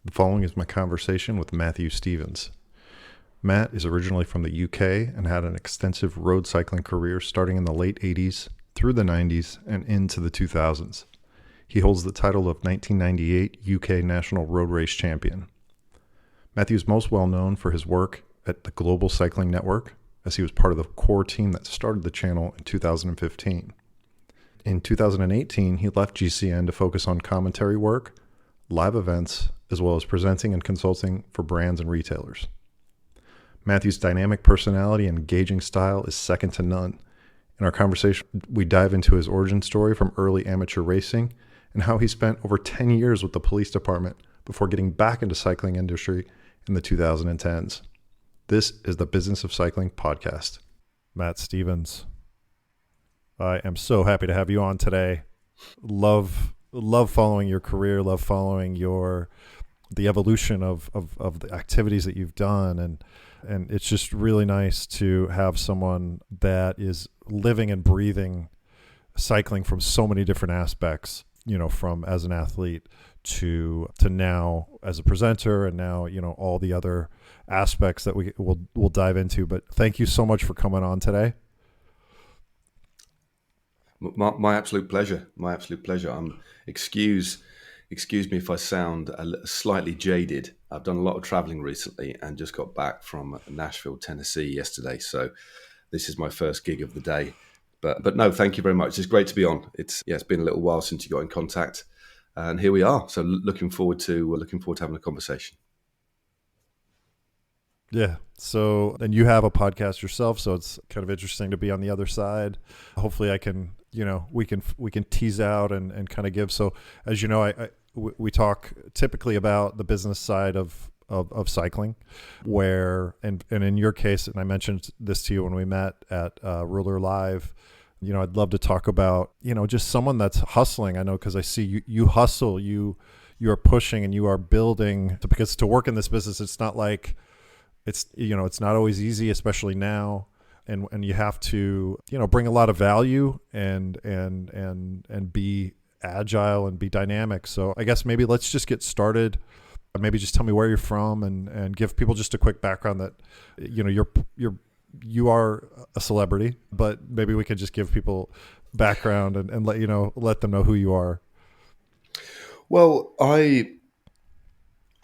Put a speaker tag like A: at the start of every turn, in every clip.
A: The following is my conversation with Matthew Stevens. Matt is originally from the UK and had an extensive road cycling career starting in the late 80s, through the 90s, and into the 2000s. He holds the title of 1998 UK National Road Race Champion. Matthew is most well known for his work at the Global Cycling Network, as he was part of the core team that started the channel in 2015. In 2018, he left GCN to focus on commentary work, live events, as well as presenting and consulting for brands and retailers. Matthew's dynamic personality and engaging style is second to none. In our conversation, we dive into his origin story from early amateur racing and how he spent over 10 years with the police department before getting back into cycling industry in the 2010s. This is the Business of Cycling podcast. Matt Stevens, I am so happy to have you on today. Love following your career, love following the evolution of the activities that you've done, and it's just really nice to have someone that is living and breathing cycling from so many different aspects, from as an athlete to now as a presenter, and now all the other aspects that we'll dive into. But thank you so much for coming on today.
B: My absolute pleasure. My absolute pleasure. Excuse me if I sound slightly jaded. I've done a lot of traveling recently and just got back from Nashville, Tennessee yesterday. So this is my first gig of the day. But no, thank you very much. It's great to be on. It's been a little while since you got in contact, and here we are. So looking forward to having a conversation.
A: Yeah. So, and you have a podcast yourself, so it's kind of interesting to be on the other side. Hopefully I can, we can tease out and kind of give. So as you know, we talk typically about the business side of cycling, where, and in your case, and I mentioned this to you when we met at Ruler Live, I'd love to talk about, just someone that's hustling. I know, because I see you hustle, you are pushing and you are building, because to work in this business, it's not like, it's not always easy, especially now. And you have to, bring a lot of value and be agile and be dynamic. So I guess maybe let's just get started. Maybe just tell me where you're from and give people just a quick background that, you are a celebrity, but maybe we can just give people background and let them know who you are.
B: Well, I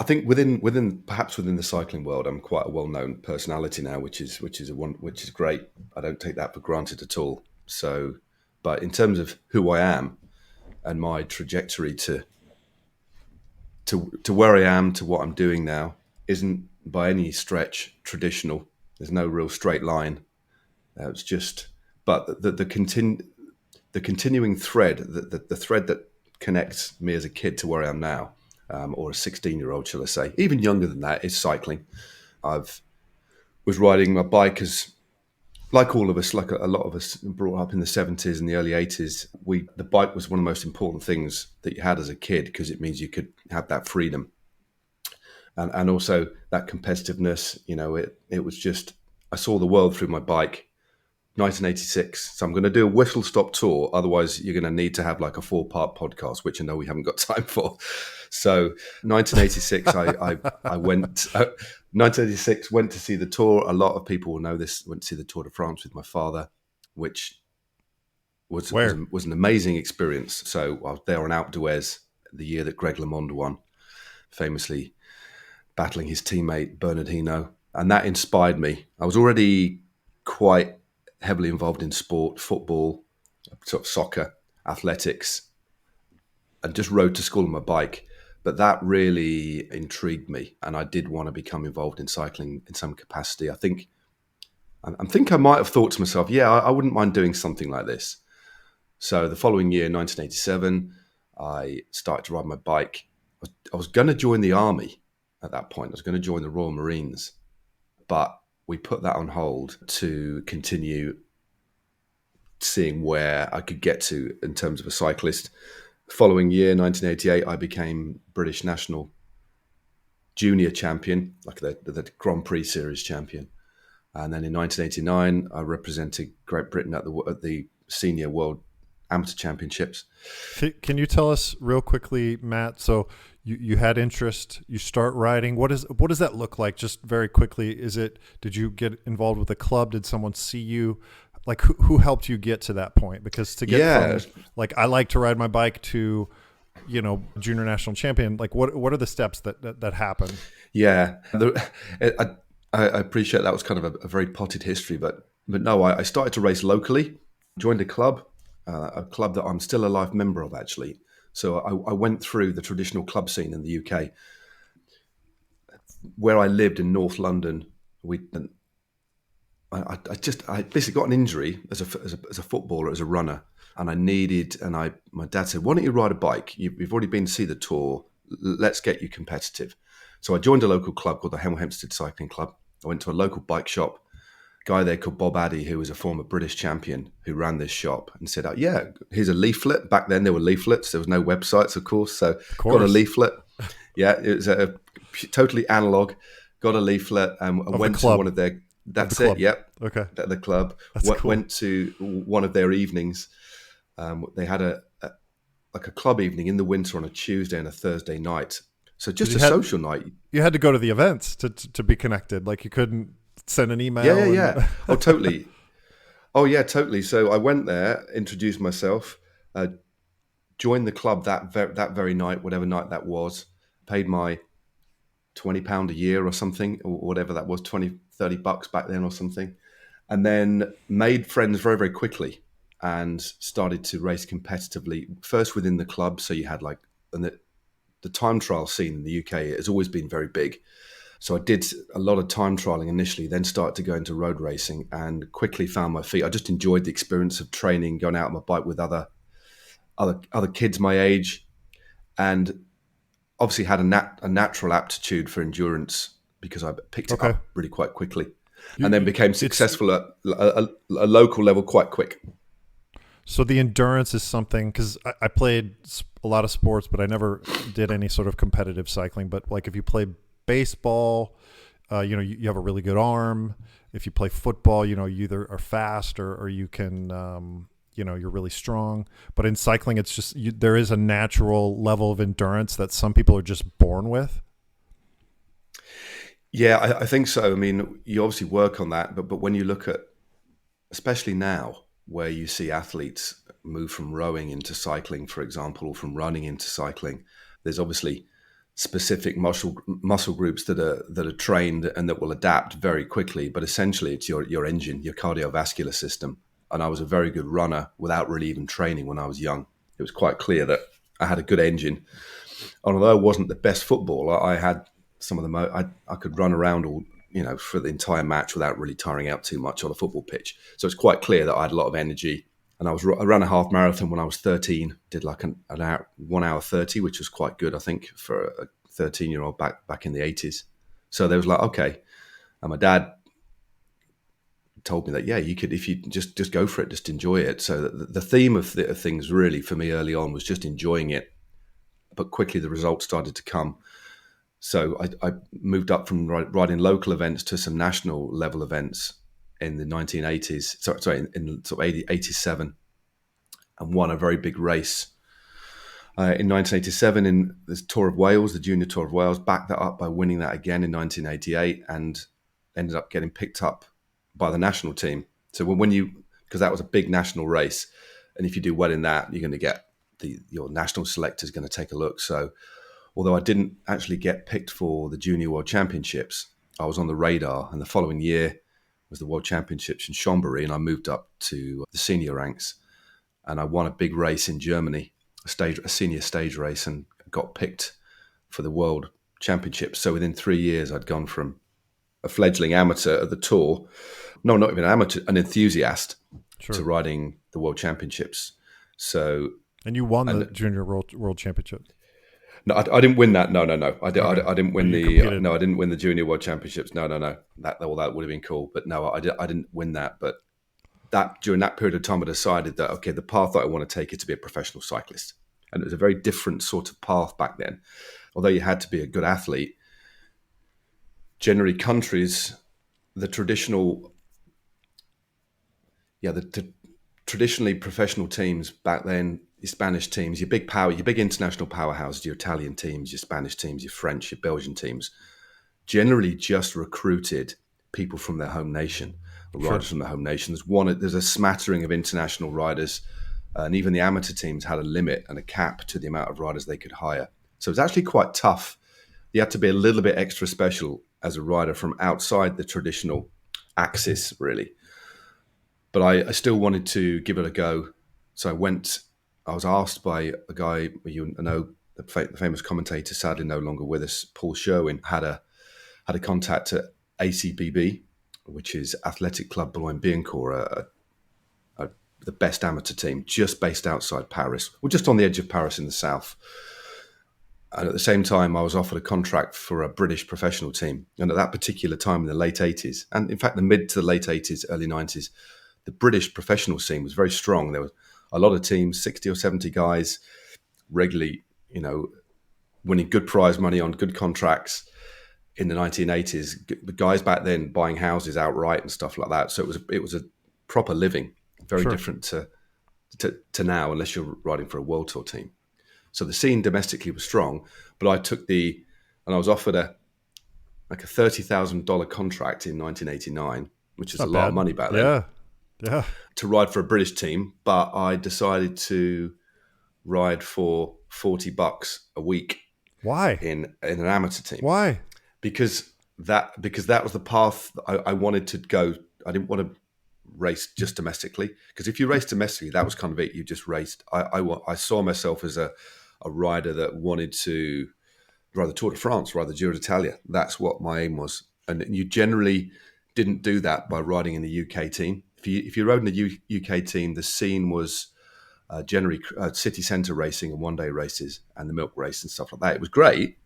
B: think within the cycling world, I'm quite a well-known personality now, which is great. I don't take that for granted at all. So, but in terms of who I am and my trajectory to where I am, to what I'm doing now, isn't by any stretch traditional. There's no real straight line. It's just, but the continuing thread, the thread that connects me as a kid to where I am now, or a 16-year-old, shall I say, even younger than that, is cycling. Was riding my bike as, like all of us, like a lot of us brought up in the 70s and the early 80s. The bike was one of the most important things that you had as a kid, because it means you could have that freedom. And also that competitiveness, it was just, I saw the world through my bike. 1986. So I'm going to do a whistle stop tour. Otherwise, you're going to need to have like a 4-part podcast, which I know we haven't got time for. So 1986, I went. 1986 went to see the tour. A lot of people will know this. Went to see the Tour de France with my father, which was an amazing experience. So I was there on Alpe d'Huez, the year that Greg LeMond won, famously battling his teammate Bernard Hinault, and that inspired me. I was already quite heavily involved in sport, football, sort of soccer, athletics, and just rode to school on my bike. But that really intrigued me, and I did want to become involved in cycling in some capacity. I think I might have thought to myself, I wouldn't mind doing something like this. So the following year, 1987, I started to ride my bike. I was going to join the army at that point. I was going to join the Royal Marines, but we put that on hold to continue seeing where I could get to in terms of a cyclist. Following year, 1988, I became British National Junior Champion, like the Grand Prix Series champion. And then in 1989, I represented Great Britain at the Senior World amateur championships.
A: Can you tell us real quickly, Matt? So you had interest, you start riding. What does that look like? Just very quickly, did you get involved with a club? Did someone see you? Like who helped you get to that point? Because to get
B: Yeah,
A: from like I like to ride my bike to, junior national champion, like what are the steps that happen?
B: yeah. I appreciate that was kind of a very potted history, but no, I started to race locally, joined a club that I'm still a life member of actually. So I went through the traditional club scene in the UK. Where I lived in North London, we I basically got an injury as a footballer, as a runner, and my dad said, "Why don't you ride a bike? You've already been to see the tour. Let's get you competitive." So I joined a local club called the Hemel Hempstead Cycling Club. I went to a local bike shop. Guy there called Bob Addy, who was a former British champion, who ran this shop, and said, "Yeah, here's a leaflet." Back then, there were leaflets. There was no websites, of course. So
A: Of
B: got a
A: course,
B: leaflet. Yeah, it was totally analog. Got a leaflet and
A: of the
B: went to one
A: club,
B: of their.
A: of the
B: That's it.
A: club.
B: Yep,
A: Okay,
B: the club.
A: that's cool.
B: Went to one of their evenings. They had like a club evening in the winter on a Tuesday and a Thursday night. So
A: Because
B: just a social night.
A: you had to go to the events to be connected. Like you couldn't send an
B: Yeah, yeah,
A: email and
B: yeah. Oh, totally. Oh, yeah, totally. So I went there, introduced myself, uh, joined the club that very night, whatever night that was. Paid my £20 a year or something, or whatever that was, 20, 30 bucks back then or something, and then made friends very, very quickly and started to race competitively. First within the club, so you had like, and the time trial scene in the UK has always been very big. So I did a lot of time trialing initially, then started to go into road racing and quickly found my feet. I just enjoyed the experience of training, going out on my bike with other kids my age, and obviously had a natural aptitude for endurance because I picked it
A: okay.
B: up really quite quickly, and then
A: You,
B: became
A: it's
B: successful at a local level quite quick.
A: So the endurance is something because I played a lot of sports, but I never did any sort of competitive cycling. But like if you play baseball, you have a really good arm. If you play football, you either are fast or you can, you're really strong. But in cycling, it's just there is a natural level of endurance that some people are just born with.
B: Yeah, I think so. I mean, you obviously work on that, but when you look at, especially now, where you see athletes move from rowing into cycling, for example, or from running into cycling, there's obviously specific muscle groups that are trained and that will adapt very quickly. But essentially, it's your engine, your cardiovascular system. And I was a very good runner without really even training when I was young. It was quite clear that I had a good engine. And although I wasn't the best footballer, I had some of the I could run around all for the entire match without really tiring out too much on a football pitch. So it's quite clear that I had a lot of energy. And I ran a half marathon when I was 13. Did like an hour, 1 hour 30, which was quite good, I think, for a 13-year-old back in the 80s. So there was like, okay. And my dad told me that, yeah, you could, if you just go for it, just enjoy it. So the theme of things really for me early on was just enjoying it. But quickly the results started to come. So I moved up from riding local events to some national level events in the 1980s. Sorry, in sort of 87, and won a very big race in 1987 in the Tour of Wales, the Junior Tour of Wales. Backed that up by winning that again in 1988, and ended up getting picked up by the national team. So because that was a big national race, and if you do well in that, you're going to get your national selector is going to take a look. So although I didn't actually get picked for the Junior World Championships, I was on the radar. And the following year was the World Championships in Chambéry, and I moved up to the senior ranks. And I won a big race in Germany, a senior stage race, and got picked for the World Championships. So within 3 years, I'd gone from a fledgling amateur at the Tour, no, not even an amateur, an enthusiast, to
A: Sure.
B: riding the World Championships. So,
A: And you won the
B: and
A: junior world championship.
B: no, I didn't win that. No, no, no.
A: Okay,
B: I didn't
A: but
B: win
A: you
B: the.
A: competed.
B: No, I didn't win the Junior World Championships. No, no, no. That would have been cool. But no, I didn't win that. But that during that period of time, I decided that okay, the path that I want to take is to be a professional cyclist, and it was a very different sort of path back then. Although you had to be a good athlete, generally countries, the traditional, yeah, traditionally professional teams back then, your Spanish teams, your big international powerhouses, your Italian teams, your Spanish teams, your French, your Belgian teams, generally just recruited people from their home nation, or
A: Sure.
B: riders from their home nation. There's a smattering of international riders, and even the amateur teams had a limit and a cap to the amount of riders they could hire. So it's actually quite tough. You had to be a little bit extra special as a rider from outside the traditional axis, really. But I still wanted to give it a go. So I was asked by a guy, you know, the famous commentator, sadly no longer with us, Paul Sherwin, had a contact at ACBB, which is Athletic Club Boulogne-Billancourt, the best amateur team, just based outside Paris. We're just on the edge of Paris in the south. And at the same time, I was offered a contract for a British professional team. And at that particular time in the late 80s, and in fact the mid to the late 80s, early 90s, the British professional scene was very strong. There was a lot of teams, 60 or 70 guys, regularly, you know, winning good prize money on good contracts in the 1980s. The guys back then buying houses outright and stuff like that. So it was a proper living, very
A: Sure.
B: different to now, unless you're riding for a world tour team. So the scene domestically was strong, but I was offered a $30,000 contract in 1989, which is a lot of money back then.
A: Yeah.
B: To ride for a British team, but I decided to ride for $40 a week.
A: Why?
B: In an amateur team.
A: Why?
B: Because that was the path I wanted to go. I didn't want to race just domestically, because if you race domestically, that was kind of it. You just raced. I saw myself as a rider that wanted to ride the Tour de France, ride the Giro d'Italia. That's what my aim was. And you generally didn't do that by riding in the UK team. If you rode in the UK team, the scene was generally city centre racing and one-day races and the milk race and stuff like that. It was great,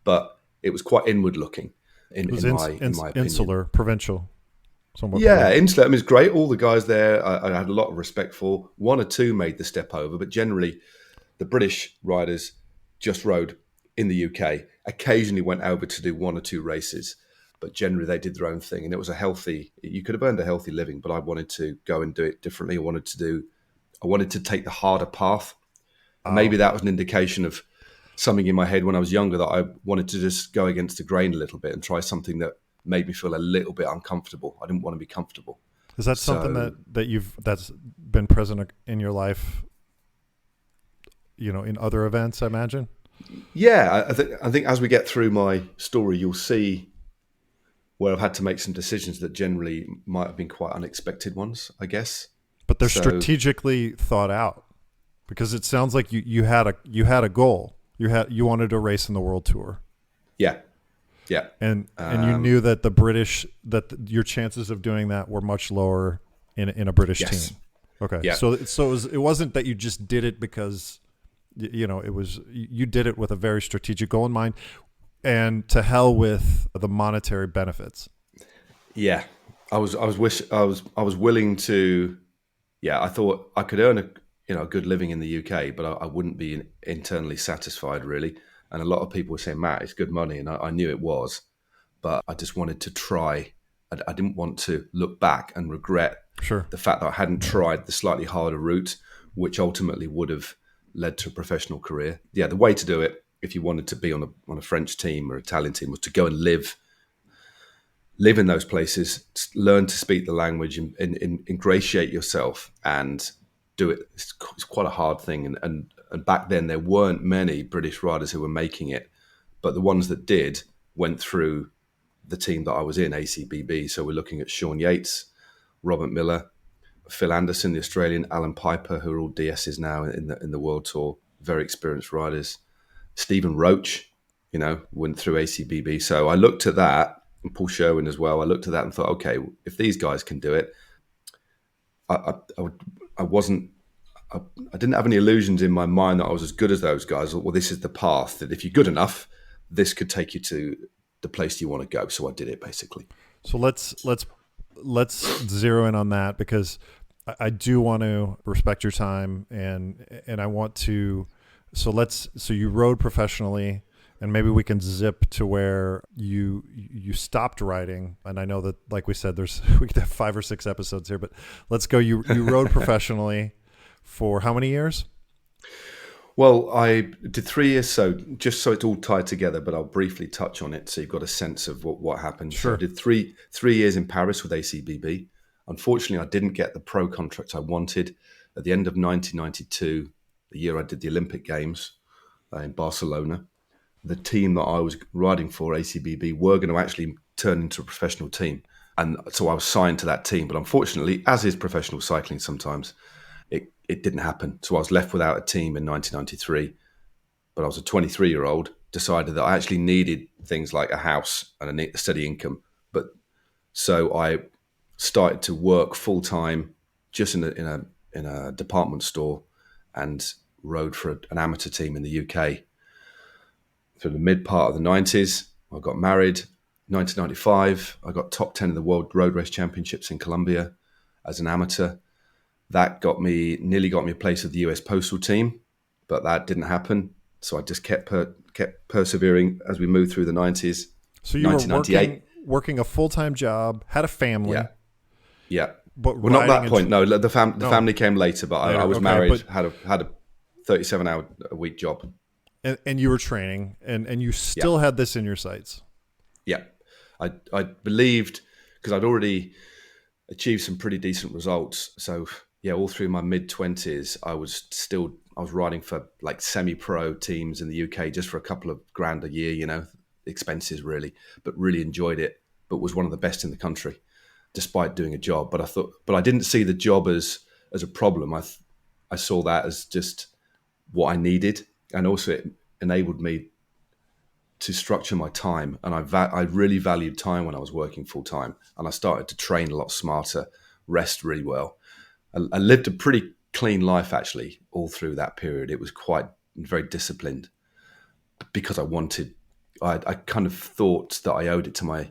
B: but it was quite inward looking in my opinion.
A: Insular, provincial. Somewhat
B: Yeah,
A: provincial.
B: insular. I mean, it's great. All the guys there I had a lot of respect for. One or two made the step over, but generally the British riders just rode in the UK, occasionally went over to do one or two races, but generally they did their own thing. And it was you could have earned a healthy living, but I wanted to go and do it differently. I wanted to take the harder path. And maybe that was an indication of something in my head when I was younger, that I wanted to just go against the grain a little bit and try something that made me feel a little bit uncomfortable. I didn't want to be comfortable.
A: Is that something that's been present in your life, you know, in other events, I imagine?
B: Yeah, I think as we get through my story, you'll see where I've had to make some decisions that generally might have been quite unexpected ones, I guess.
A: But they're strategically thought out, because it sounds like you had a goal. You wanted to race in the World Tour.
B: Yeah.
A: And you knew that your chances of doing that were much lower in a British team. Okay.
B: Yeah.
A: So it wasn't that you just did it because, you know, you did it with a very strategic goal in mind, and to hell with the monetary benefits.
B: Yeah. I was willing to. Yeah, I thought I could earn a good living in the UK, but I wouldn't be internally satisfied, really. And a lot of people were saying, Matt, it's good money. And I knew it was, but I just wanted to try. I didn't want to look back and regret the fact that I hadn't tried the slightly harder route, which ultimately would have led to a professional career. Yeah, the way to do it, if you wanted to be on a French team or Italian team, was to go and live in those places, learn to speak the language, and ingratiate yourself and do it. It's quite a hard thing. And back then there weren't many British riders who were making it, but the ones that did went through the team that I was in, ACBB. So we're looking at Sean Yates, Robert Miller, Phil Anderson, the Australian, Alan Piper, who are all DSs now in the World Tour, very experienced riders. Stephen Roach, you know, went through ACBB. So I looked at that, and Paul Sherwin as well. I looked at that and thought, okay, if these guys can do it, I didn't have any illusions in my mind that I was as good as those guys. Well, this is the path that if you're good enough, this could take you to the place you want to go. So I did it, basically. So
A: let's zero in on that, because I do want to respect your time, and I want to. So you rode professionally, and maybe we can zip to where you stopped riding. And I know that, like we said, we could have 5 or 6 episodes here, but let's go. You rode professionally for how many years?
B: Well, I did 3 years, so just so it's all tied together, but I'll briefly touch on it so you've got a sense of what happened.
A: Sure.
B: So I did three years in Paris with ACBB. Unfortunately, I didn't get the pro contract I wanted. At the end of 1992, the year I did the Olympic Games in Barcelona, the team that I was riding for, ACBB, were going to actually turn into a professional team. And so I was signed to that team. But unfortunately, as is professional cycling sometimes, it didn't happen. So I was left without a team in 1993. But I was a 23-year-old, decided that I actually needed things like a house and a steady income. But so I started to work full-time just in a department store and rode for an amateur team in the UK. For the mid part of the 90s, I got married. 1995, I got top 10 in the World Road Race Championships in Colombia as an amateur. That nearly got me a place with the US Postal Team, but that didn't happen. So I just kept persevering as we moved through the 90s.
A: So you were working a full-time job, had a family.
B: Yeah.
A: But
B: well, not that point. No, the family came later, but I was married, had a 37-hour a week job.
A: And you were training, and you still had this in your sights.
B: Yeah. I believed, because I'd already achieved some pretty decent results. So, all through my mid-20s, I was riding for like semi-pro teams in the UK just for a couple of grand a year, expenses really, but really enjoyed it, but was one of the best in the country despite doing a job. But I didn't see the job as a problem. I saw that as just what I needed. And also it enabled me to structure my time. And I really valued time when I was working full time. And I started to train a lot smarter, rest really well. I lived a pretty clean life, actually, all through that period. It was very disciplined because I kind of thought that I owed it to my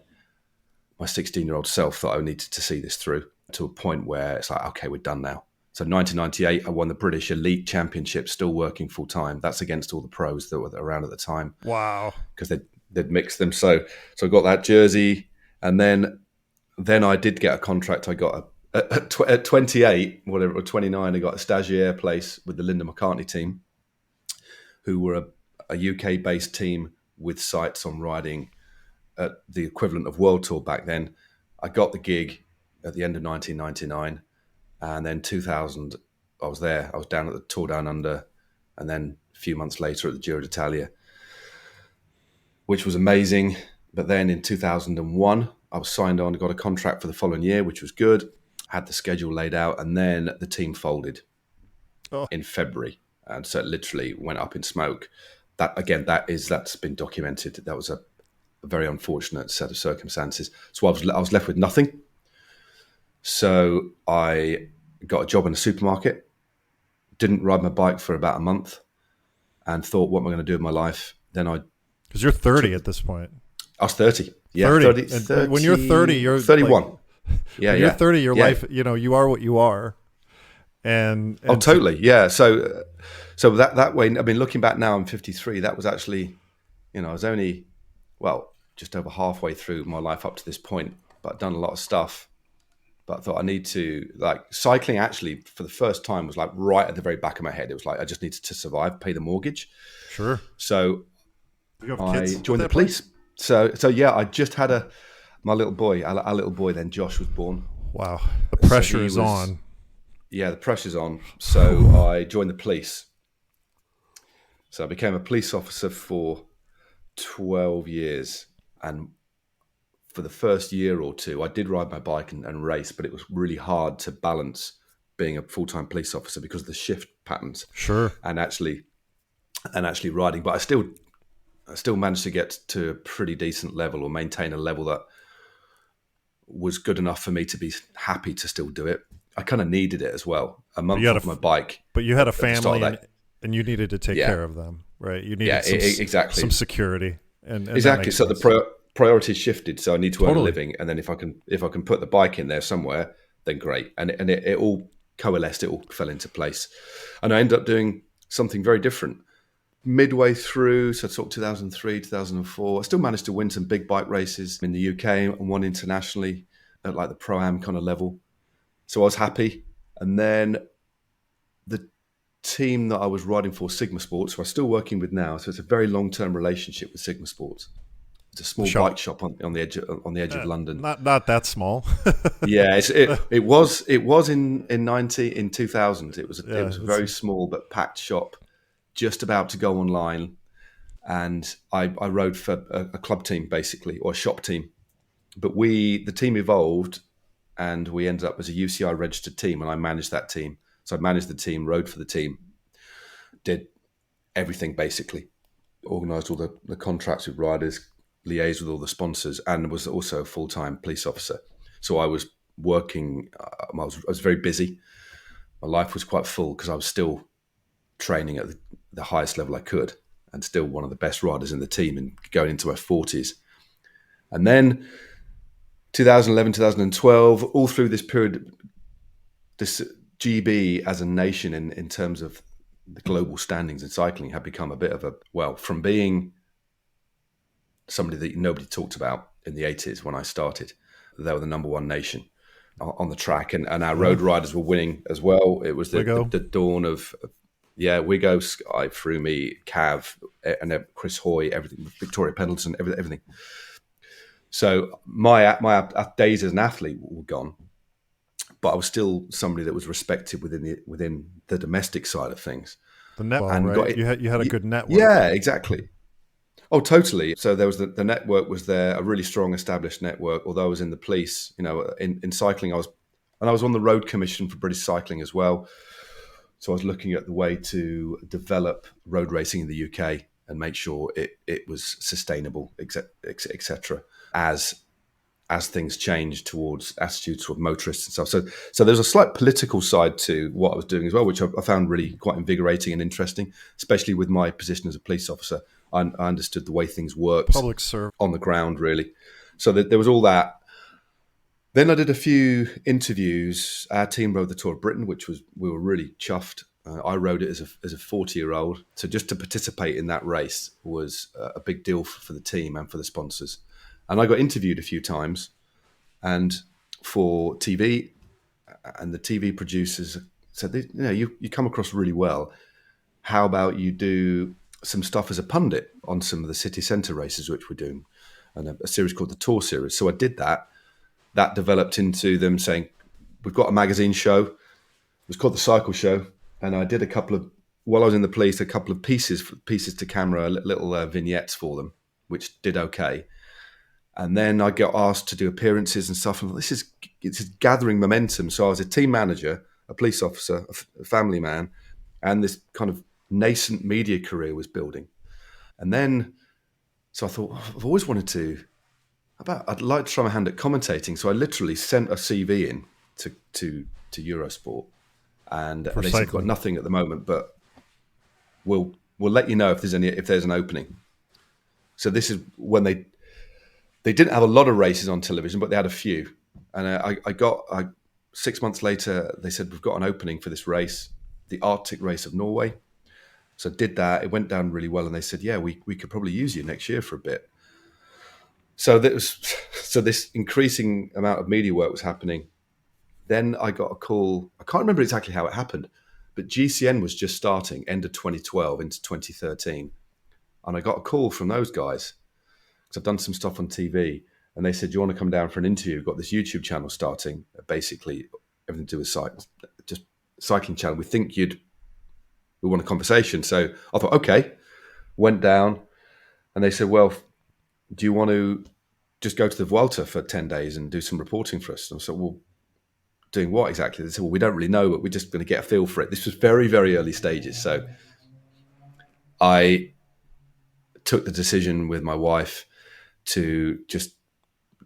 B: 16-year-old self that I needed to see this through to a point where it's like, okay, we're done now. So 1998, I won the British Elite Championship, still working full time. That's against all the pros that were around at the time.
A: Wow.
B: Because they'd mixed them. So I got that jersey. And then I did get a contract. I got at 28, whatever, or 29, I got a stagiaire place with the Linda McCartney team, who were a UK-based team with sights on riding at the equivalent of World Tour back then. I got the gig at the end of 1999. And then 2000, I was there. I was down at the Tour Down Under, and then a few months later at the Giro d'Italia, which was amazing. But then in 2001, I was signed on, got a contract for the following year, which was good. Had the schedule laid out, and then the team folded in February, and so it literally went up in smoke. That again, that's been documented. That was a very unfortunate set of circumstances. So I was left with nothing. So I got a job in a supermarket, didn't ride my bike for about a month, and thought, what am I going to do with my life? Then
A: because you're 30 at this point.
B: I was 30. Yeah,
A: 30. When you're 30, you're
B: 31.
A: Like, when you're 30, your life, you are what you are. And
B: oh, totally. Yeah. So that way, I mean, looking back now, I'm 53. That was actually, I was only, just over halfway through my life up to this point, but I'd done a lot of stuff. But I thought I need to, cycling actually for the first time was like right at the very back of my head. It was like, I just needed to survive, pay the mortgage.
A: Sure.
B: So I joined the
A: point?
B: police. So I just had my little boy, our little boy, then Josh was born.
A: Wow. The pressure is on.
B: Yeah, the pressure's on. So I joined the police. So I became a police officer for 12 years. And for the first year or two, I did ride my bike and race, but it was really hard to balance being a full-time police officer because of the shift patterns.
A: Sure.
B: And actually riding. But I still managed to get to a pretty decent level, or maintain a level that was good enough for me to be happy to still do it. I kind of needed it as well. A month off my bike.
A: But you had a family and you needed to take care of them, right? You needed some security. And
B: exactly. So the priorities shifted. So I need to earn a living. And then if I can put the bike in there somewhere, then great. And it all coalesced. It all fell into place. And I ended up doing something very different. midway through, so sort of 2003, 2004, I still managed to win some big bike races in the UK and one internationally at like the Pro-Am kind of level. So I was happy. And then the team that I was riding for, Sigma Sports, who I'm still working with now, so it's a very long-term relationship with Sigma Sports. It's a small bike shop on the edge of London.
A: Not that small.
B: Yeah, it was in 2000. It was a very small but packed shop, just about to go online. And I rode for a club team basically, or a shop team. But the team evolved, and we ended up as a UCI registered team, and I managed that team. So I managed the team, rode for the team, did everything basically, organised all the contracts with riders, liaised with all the sponsors, and was also a full-time police officer. So I was working, I was very busy. My life was quite full because I was still training at the highest level I could and still one of the best riders in the team and going into my 40s. And then 2011, 2012, all through this period, this GB as a nation in terms of the global standings in cycling had become a bit of from being somebody that nobody talked about in the 80s when I started, they were the number one nation on the track, and our road riders were winning as well. It was the dawn of Wigo, Sky, Froome, Cav, and Chris Hoy, everything, Victoria Pendleton, everything. So my days as an athlete were gone, but I was still somebody that was respected within the domestic side of things.
A: The network, and right? You had a good network.
B: Yeah, exactly. Oh, totally. So there was the network was there, a really strong established network. Although I was in the police, in cycling, I was on the road commission for British Cycling as well. So I was looking at the way to develop road racing in the UK and make sure it was sustainable, etc. As things changed towards attitudes toward motorists and stuff. So there's a slight political side to what I was doing as well, which I found really quite invigorating and interesting, especially with my position as a police officer. I understood the way things worked
A: public service
B: on the ground, really. So there was all that. Then I did a few interviews. Our team rode the Tour of Britain, we were really chuffed. I rode it as a 40-year-old. So just to participate in that race was a big deal for the team and for the sponsors. And I got interviewed a few times, and for TV, and the TV producers said, you come across really well. How about you do some stuff as a pundit on some of the city centre races, which we're doing, and a series called the Tour Series. So I did that. That developed into them saying, we've got a magazine show. It was called The Cycle Show. And I did while I was in the police, a couple of pieces to camera, little vignettes for them, which did okay. And then I got asked to do appearances and stuff. And it's gathering momentum. So I was a team manager, a police officer, a family man, and this kind of nascent media career was building. And then, so I thought, I've always wanted I'd like to try my hand at commentating. So I literally sent a CV in to Eurosport, and they said, we've got nothing at the moment, but we'll let you know if there's an opening. So this is when they didn't have a lot of races on television, but they had a few. And I got 6 months later, they said, we've got an opening for this race, the Arctic race of Norway. So I did that. It went down really well. And they said, we could probably use you next year for a bit. So this increasing amount of media work was happening. Then I got a call. I can't remember exactly how it happened, but GCN was just starting end of 2012 into 2013. And I got a call from those guys because I've done some stuff on TV. And they said, do you want to come down for an interview? We've got this YouTube channel starting, basically everything to do with just cycling channel. We think we want a conversation. So I thought, okay, went down, and they said, well, do you want to just go to the Vuelta for 10 days and do some reporting for us? And I said, well, doing what exactly? They said, well, we don't really know, but we're just going to get a feel for it. This was very, very early stages. So I took the decision with my wife to just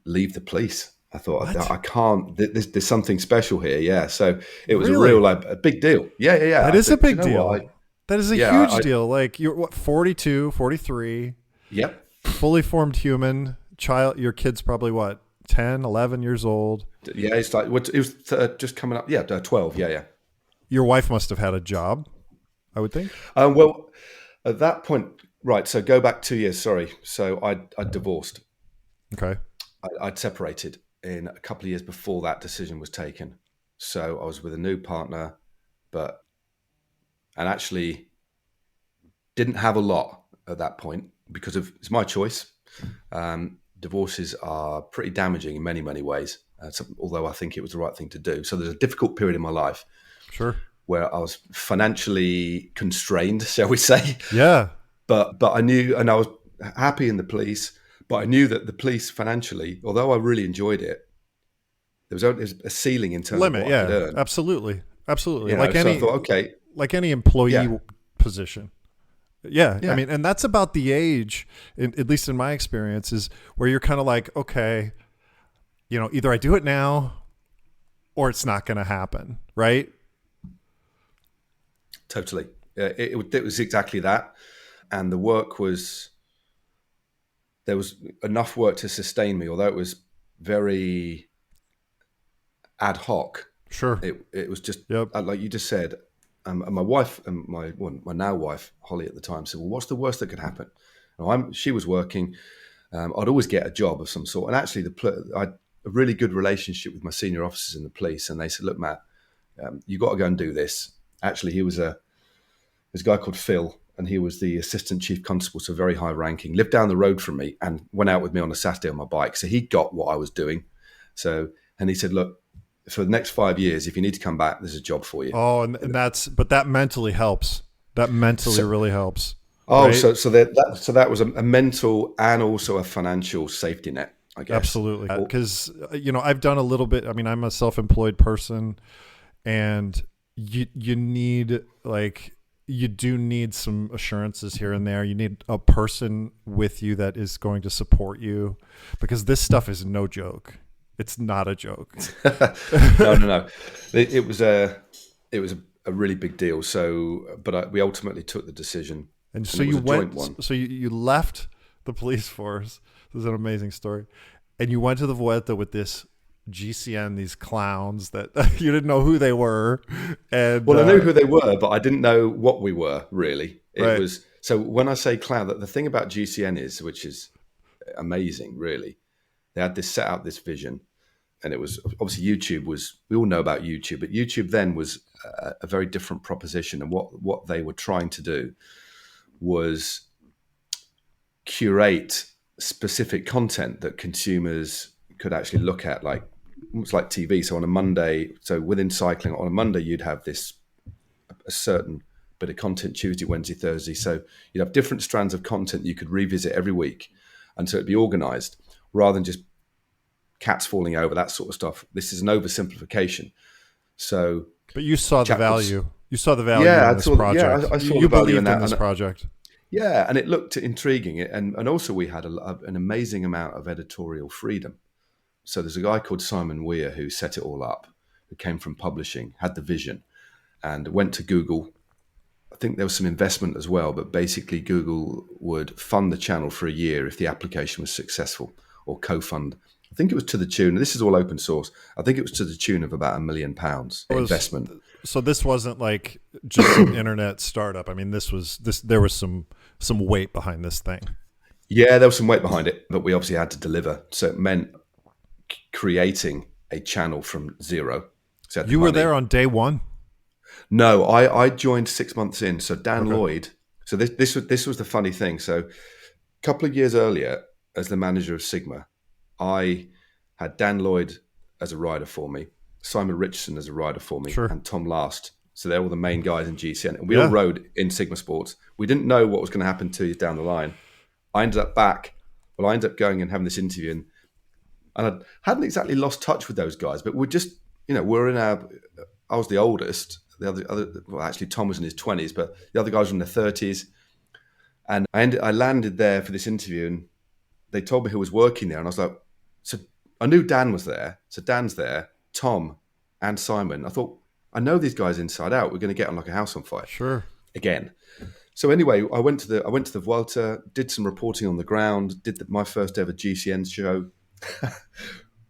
B: leave the police. I thought, I can't, there's something special here. Yeah. So it was a big deal. Yeah.
A: That is a big deal. That is a huge deal. Like you're 42, 43.
B: Yep.
A: Fully formed human child. Your kid's probably 10, 11 years old.
B: Yeah. It's like, it was just coming up. Yeah. 12. Yeah.
A: Your wife must have had a job, I would think.
B: Well, At that point, right. So go back 2 years. Sorry. So I divorced.
A: Okay.
B: I'd separated in a couple of years before that decision was taken. So I was with a new partner, but and actually didn't have a lot at that point because of it's my choice. Divorces are pretty damaging in many, many ways. Although I think it was the right thing to do. So there's a difficult period in my life
A: Sure.
B: where I was financially constrained, shall we say?
A: Yeah.
B: But I knew, and I was happy in the police. But I knew that the police financially, although I really enjoyed it, there was a ceiling in terms of
A: Limit.
B: what I could
A: Yeah.
B: earn.
A: Absolutely. Absolutely.
B: You know, so I thought, okay,
A: Like any employee
B: yeah,
A: position. Yeah. I
B: yeah,
A: mean, and that's about the age, at least in my experience, is where you're kind of like, okay, either I do it now or it's not going to happen. Right.
B: totally. It was exactly that, and the work was there was enough work to sustain me, although it was very ad hoc.
A: Sure.
B: It was just
A: Yep.
B: like you just said. And my wife and my now wife Holly at the time said, "Well, what's the worst that could happen?" She was working. I'd always get a job of some sort, and actually, I had a really good relationship with my senior officers in the police, and they said, "Look, Matt, you got to go and do this." Actually, there's a guy called Phil, and he was the assistant chief constable, so very high ranking. Lived down the road from me, and went out with me on a Saturday on my bike. So he got what I was doing. And he said, "Look, for the next 5 years, if you need to come back, there's a job for you."
A: Oh, and but that mentally helps. That mentally
B: So,
A: really helps.
B: oh,
A: Right?
B: so that was a mental and also a financial safety net, I guess.
A: Absolutely. Because, I've done a little bit. I mean, I'm a self-employed person, and you need, you do need some assurances here and there. You need a person with you that is going to support you, because this stuff is no joke. It's not a joke.
B: No. It was a really big deal. So, but we ultimately took the decision,
A: And
B: and
A: so
B: it was
A: you
B: a joint
A: went,
B: one.
A: so you left the police force. This is an amazing story. And you went to the Vuelta with this GCN, these clowns that you didn't know who they were. And,
B: Well, I knew who they were, but I didn't know what we were really. It
A: right.
B: was so when I say cloud, that the thing about GCN is, which is amazing, really. They had this set out this vision, and it was obviously YouTube was. We all know about YouTube, but YouTube then was a very different proposition, and what they were trying to do was curate specific content that consumers could actually look at, like almost like TV. So on a Monday, so within cycling, on a Monday you'd have a certain bit of content, Tuesday, Wednesday, Thursday. So you'd have different strands of content you could revisit every week, and so it'd be organized rather than just cats falling over, that sort of stuff. This is an oversimplification. So
A: But you saw the
B: chapters,
A: value. You saw the value
B: yeah,
A: in this project.
B: I saw
A: You
B: the value
A: believed
B: in that,
A: in this project.
B: yeah, and it looked intriguing, and also we had an amazing amount of editorial freedom. So there's a guy called Simon Weir who set it all up, who came from publishing, had the vision, and went to Google. I think there was some investment as well, but basically Google would fund the channel for a year if the application was successful, or co-fund. I think it was to the tune, this is all open source, I think it was to the tune of about £1 million investment.
A: So this wasn't like just an internet startup. I mean, there was some weight behind this thing.
B: Yeah, there was some weight behind it, but we obviously had to deliver. So it meant creating a channel from zero. So
A: You were there on day one?
B: No, I joined 6 months in. So Dan
A: Okay.
B: Lloyd. So this was the funny thing. So a couple of years earlier, as the manager of Sigma, I had Dan Lloyd as a rider for me, Simon Richardson as a rider for me,
A: Sure.
B: and Tom Last. So they're all the main guys in GCN, and we all
A: Yeah.
B: rode in Sigma Sports. We didn't know what was going to happen 2 years down the line. I ended up going and having this interview, and I hadn't exactly lost touch with those guys, but we're just, we're in our. I was the oldest. Well, actually, Tom was in his 20s, but the other guys were in their 30s. And I landed there for this interview, and they told me who was working there, and I was like, so I knew Dan was there. So Dan's there, Tom and Simon. I thought, I know these guys inside out. We're going to get on like a house on fire
A: Sure.
B: again. So anyway, I went to the Vuelta, did some reporting on the ground, did my first ever GCN show,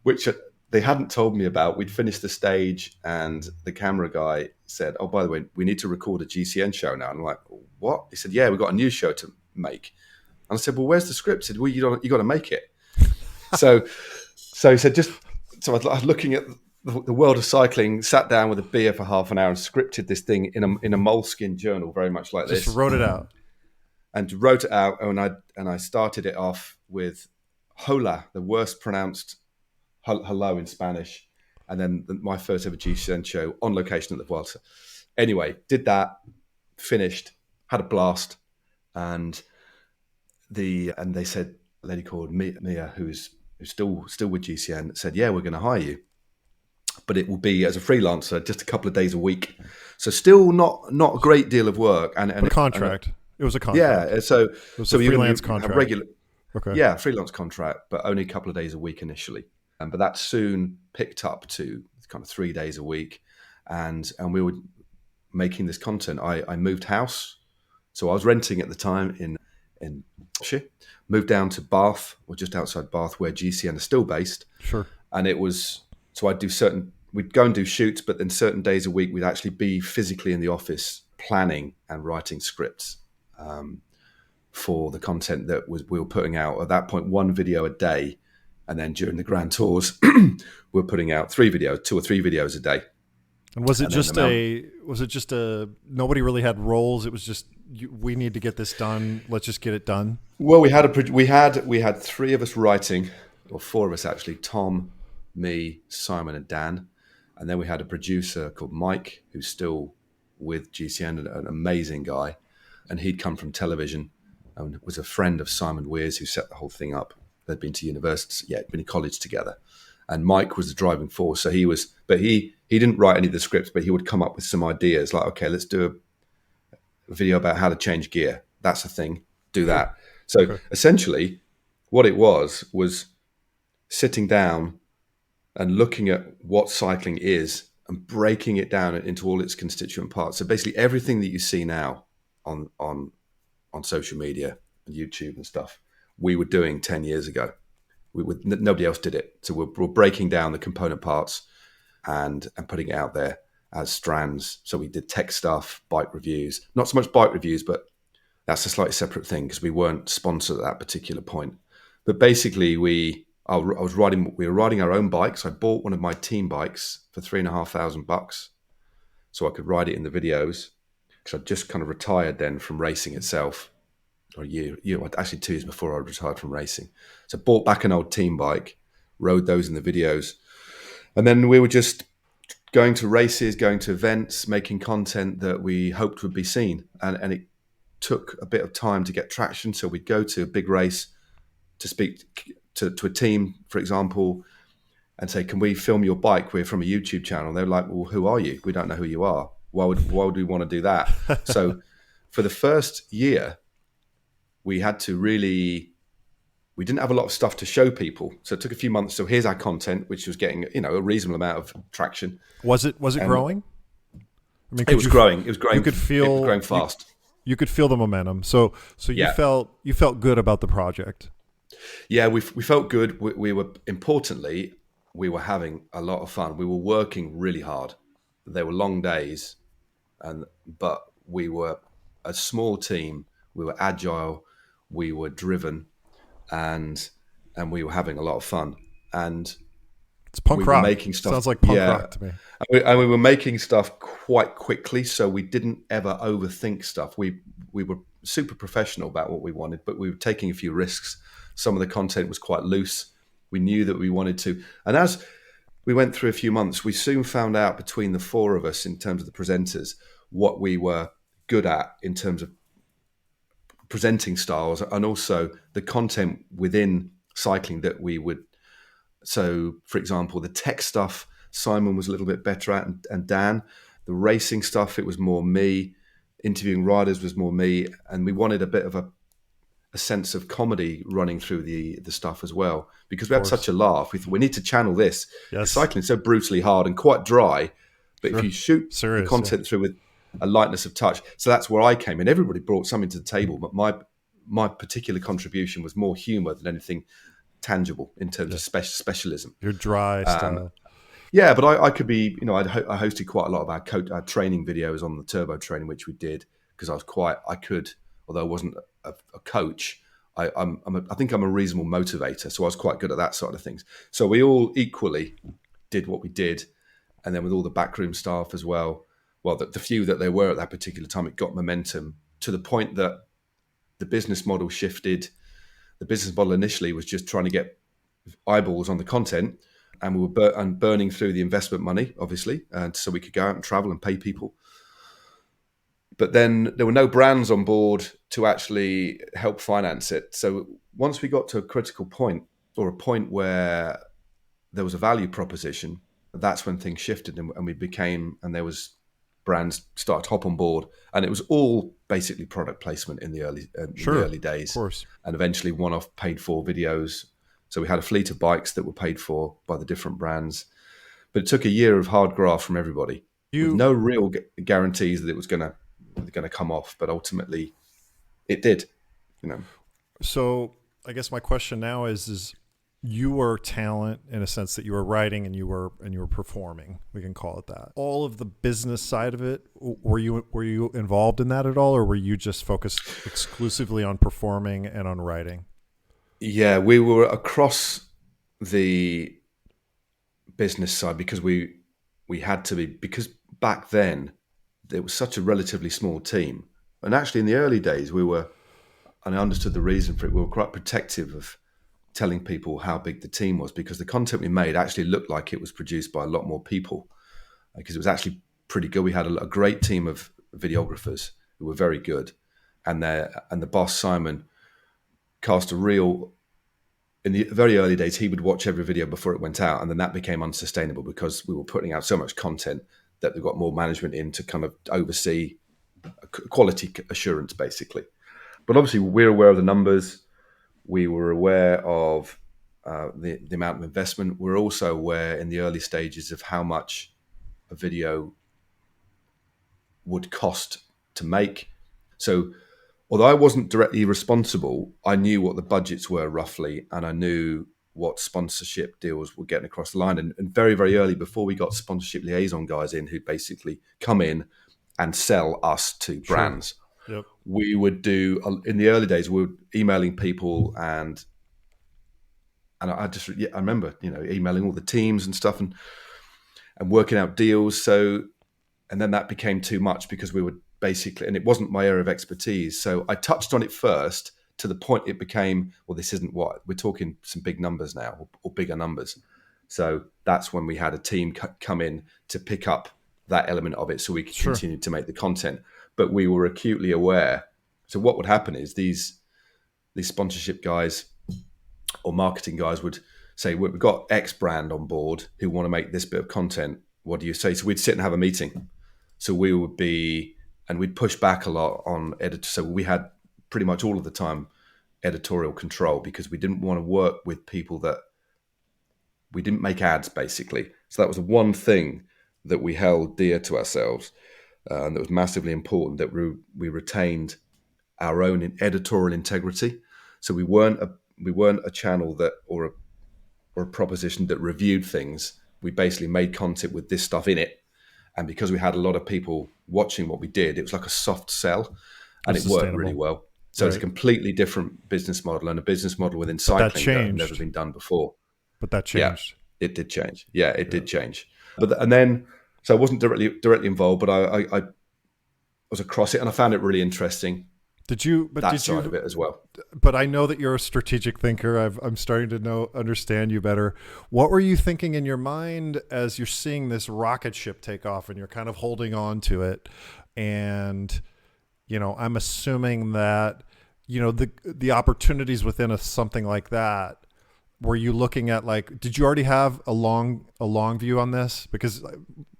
B: which they hadn't told me about. We'd finished the stage, and the camera guy said, "Oh, by the way, we need to record a GCN show now." And I'm like, "What?" He said, "Yeah, we've got a new show to make." And I said, "Well, where's the script?" He said, "Well, you got to make it." So he said, "Just." So I was looking at the world of cycling, sat down with a beer for half an hour, and scripted this thing in a moleskin journal, very much like this.
A: Just wrote it out.
B: And wrote it out, and I started it off with "Hola," the worst pronounced hello in Spanish, and then my first ever GCN show on location at the Vuelta. Anyway, did that, finished, had a blast, and they said, a lady called Mia, who's still with GCN, said, "Yeah, we're going to hire you, but it will be as a freelancer, just a couple of days a week, so still not a great deal of work." And
A: a contract. It was a contract.
B: Yeah, so
A: it was a freelance contract.
B: Regular,
A: okay.
B: Yeah, freelance contract, but only a couple of days a week initially. But that soon picked up to kind of 3 days a week, and we were making this content. I moved house, so I was renting at the time in Yorkshire. Moved down to Bath, or just outside Bath, where GCN is still based.
A: Sure.
B: And it was so we'd go and do shoots, but then certain days a week we'd actually be physically in the office planning and writing scripts for the content that we were putting out. At that point, 1 video a day. And then during the grand tours, we're putting out 2 or 3 videos a day.
A: And was it just a nobody really had roles? It was just we need to get this done. Let's just get it done.
B: Well, we had 3 of us writing, or 4 of us actually: Tom, me, Simon, and Dan. And then we had a producer called Mike, who's still with GCN, an amazing guy, and he'd come from television and was a friend of Simon Weir's, who set the whole thing up. They'd been to university, been in college together. And Mike was the driving force. So he didn't write any of the scripts, but he would come up with some ideas like, okay, let's do a video about how to change gear. That's a thing. Do that. So essentially what it was sitting down and looking at what cycling is and breaking it down into all its constituent parts. So basically everything that you see now on social media and YouTube and stuff, we were doing 10 years ago. Nobody else did it. So we're breaking down the component parts and putting it out there as strands. So we did tech stuff, bike reviews, not so much bike reviews, but that's a slightly separate thing because we weren't sponsored at that particular point. But basically we were riding our own bikes. I bought one of my team bikes for $3,500 so I could ride it in the videos, because I'd just kind of retired then from racing itself. Or actually 2 years before I retired from racing. So bought back an old team bike, rode those in the videos. And then we were just going to races, going to events, making content that we hoped would be seen. And it took a bit of time to get traction. So we'd go to a big race to speak to a team, for example, and say, "Can we film your bike? We're from a YouTube channel." They're like, "Well, who are you? We don't know who you are. Why would we want to do that?" So for the first year, we didn't have a lot of stuff to show people. So it took a few months. So here's our content, which was getting, a reasonable amount of traction.
A: Was it growing? I
B: mean, it was growing. It was growing.
A: You could feel
B: it was growing fast.
A: You could feel the momentum. So you felt good about the project.
B: Yeah, we felt good. We were having a lot of fun. We were working really hard. There were long days, but we were a small team. We were agile. We were driven, and we were having a lot of fun. And
A: it's punk rock.
B: Making stuff.
A: Sounds like punk rock to me.
B: And we were making stuff quite quickly, so we didn't ever overthink stuff. We were super professional about what we wanted, but we were taking a few risks. Some of the content was quite loose. We knew that we wanted to. And as we went through a few months, we soon found out between the 4 of us, in terms of the presenters, what we were good at in terms of presenting styles, and also the content within cycling that we would. So, for example, the tech stuff, Simon was a little bit better at, and Dan. The racing stuff, it was more me. Interviewing riders was more me, and we wanted a bit of a sense of comedy running through the stuff as well, because we had such a laugh. We thought we need to channel this.
A: Yes.
B: Cycling is so brutally hard and quite dry, but
A: Sure.
B: if you shoot the content through with a lightness of touch. So that's where I came in. Everybody brought something to the table, but my particular contribution was more humor than anything tangible in terms
A: Yeah.
B: of specialism.
A: Your dry style.
B: Yeah, but I could be, I hosted quite a lot of our training videos on the turbo training, which we did because I could, although I wasn't a coach, I think I'm a reasonable motivator. So I was quite good at that side of things. So we all equally did what we did. And then with all the backroom staff as well, the few that there were at that particular time, it got momentum to the point that the business model shifted. The business model initially was just trying to get eyeballs on the content, and we were burning through the investment money, obviously, and so we could go out and travel and pay people. But then there were no brands on board to actually help finance it. So once we got to a critical point, or a point where there was a value proposition, that's when things shifted, and we became, and there was brands start to hop on board, and it was all basically product placement in the early
A: Of
B: days,
A: course.
B: and eventually one-off paid for videos. So we had a fleet of bikes that were paid for by the different brands, but it took a year of hard graft from everybody with
A: You
B: no real guarantees that it was going to come off, but ultimately it did.
A: So I guess my question now is you were talent in a sense that you were writing and you were performing. We can call it that. All of the business side of it, were you involved in that at all, or were you just focused exclusively on performing and on writing?
B: Yeah, we were across the business side because we had to be, because back then there was such a relatively small team, and actually in the early days and I understood the reason for it. We were quite protective of telling people how big the team was, because the content we made actually looked like it was produced by a lot more people, because it was actually pretty good. We had a great team of videographers who were very good, and the boss Simon cast a real. In the very early days, he would watch every video before it went out, and then that became unsustainable because we were putting out so much content that we got more management in to kind of oversee quality assurance, basically. But obviously, we're aware of the numbers. We were aware of the amount of investment. We're also aware in the early stages of how much a video would cost to make. So although I wasn't directly responsible, I knew what the budgets were roughly, and I knew what sponsorship deals were getting across the line. And very, very early, before we got sponsorship liaison guys in who basically come in and sell us to brands,
A: Sure. Yep.
B: we would do, in the early days, we were emailing people, and I remember, emailing all the teams and stuff, and working out deals. So, and then that became too much because we were basically, and it wasn't my area of expertise. So I touched on it first to the point it became, well, this isn't what we're talking, some big numbers now, or bigger numbers. So that's when we had a team come in to pick up that element of it, so we could
A: Sure.
B: continue to make the content. But we were acutely aware. So what would happen is these sponsorship guys or marketing guys would say, we've got X brand on board who want to make this bit of content. What do you say? So we'd sit and have a meeting. So we would be, and we'd push back a lot on editors. So we had pretty much all of the time editorial control, because we didn't want to work with people that we didn't make ads, basically. So that was the one thing that we held dear to ourselves, and that was massively important, that we retained our own editorial integrity. So we weren't a channel that, or a proposition that reviewed things. We basically made content with this stuff in it, and because we had a lot of people watching what we did, it was like a soft sell, and it worked really well. So It's a completely different business model, and a business model within cycling that had never been done before.
A: But that changed.
B: Yeah, it did change. Yeah, it did change. And then, so I wasn't directly involved, but I was across it, and I found it really interesting. Did you side of it as well?
A: But I know that you're a strategic thinker. I'm starting to understand you better. What were you thinking in your mind as you're seeing this rocket ship take off, and you're kind of holding on to it? And I'm assuming that the opportunities within something like that. Were you looking at, like, did you already have a long view on this? Because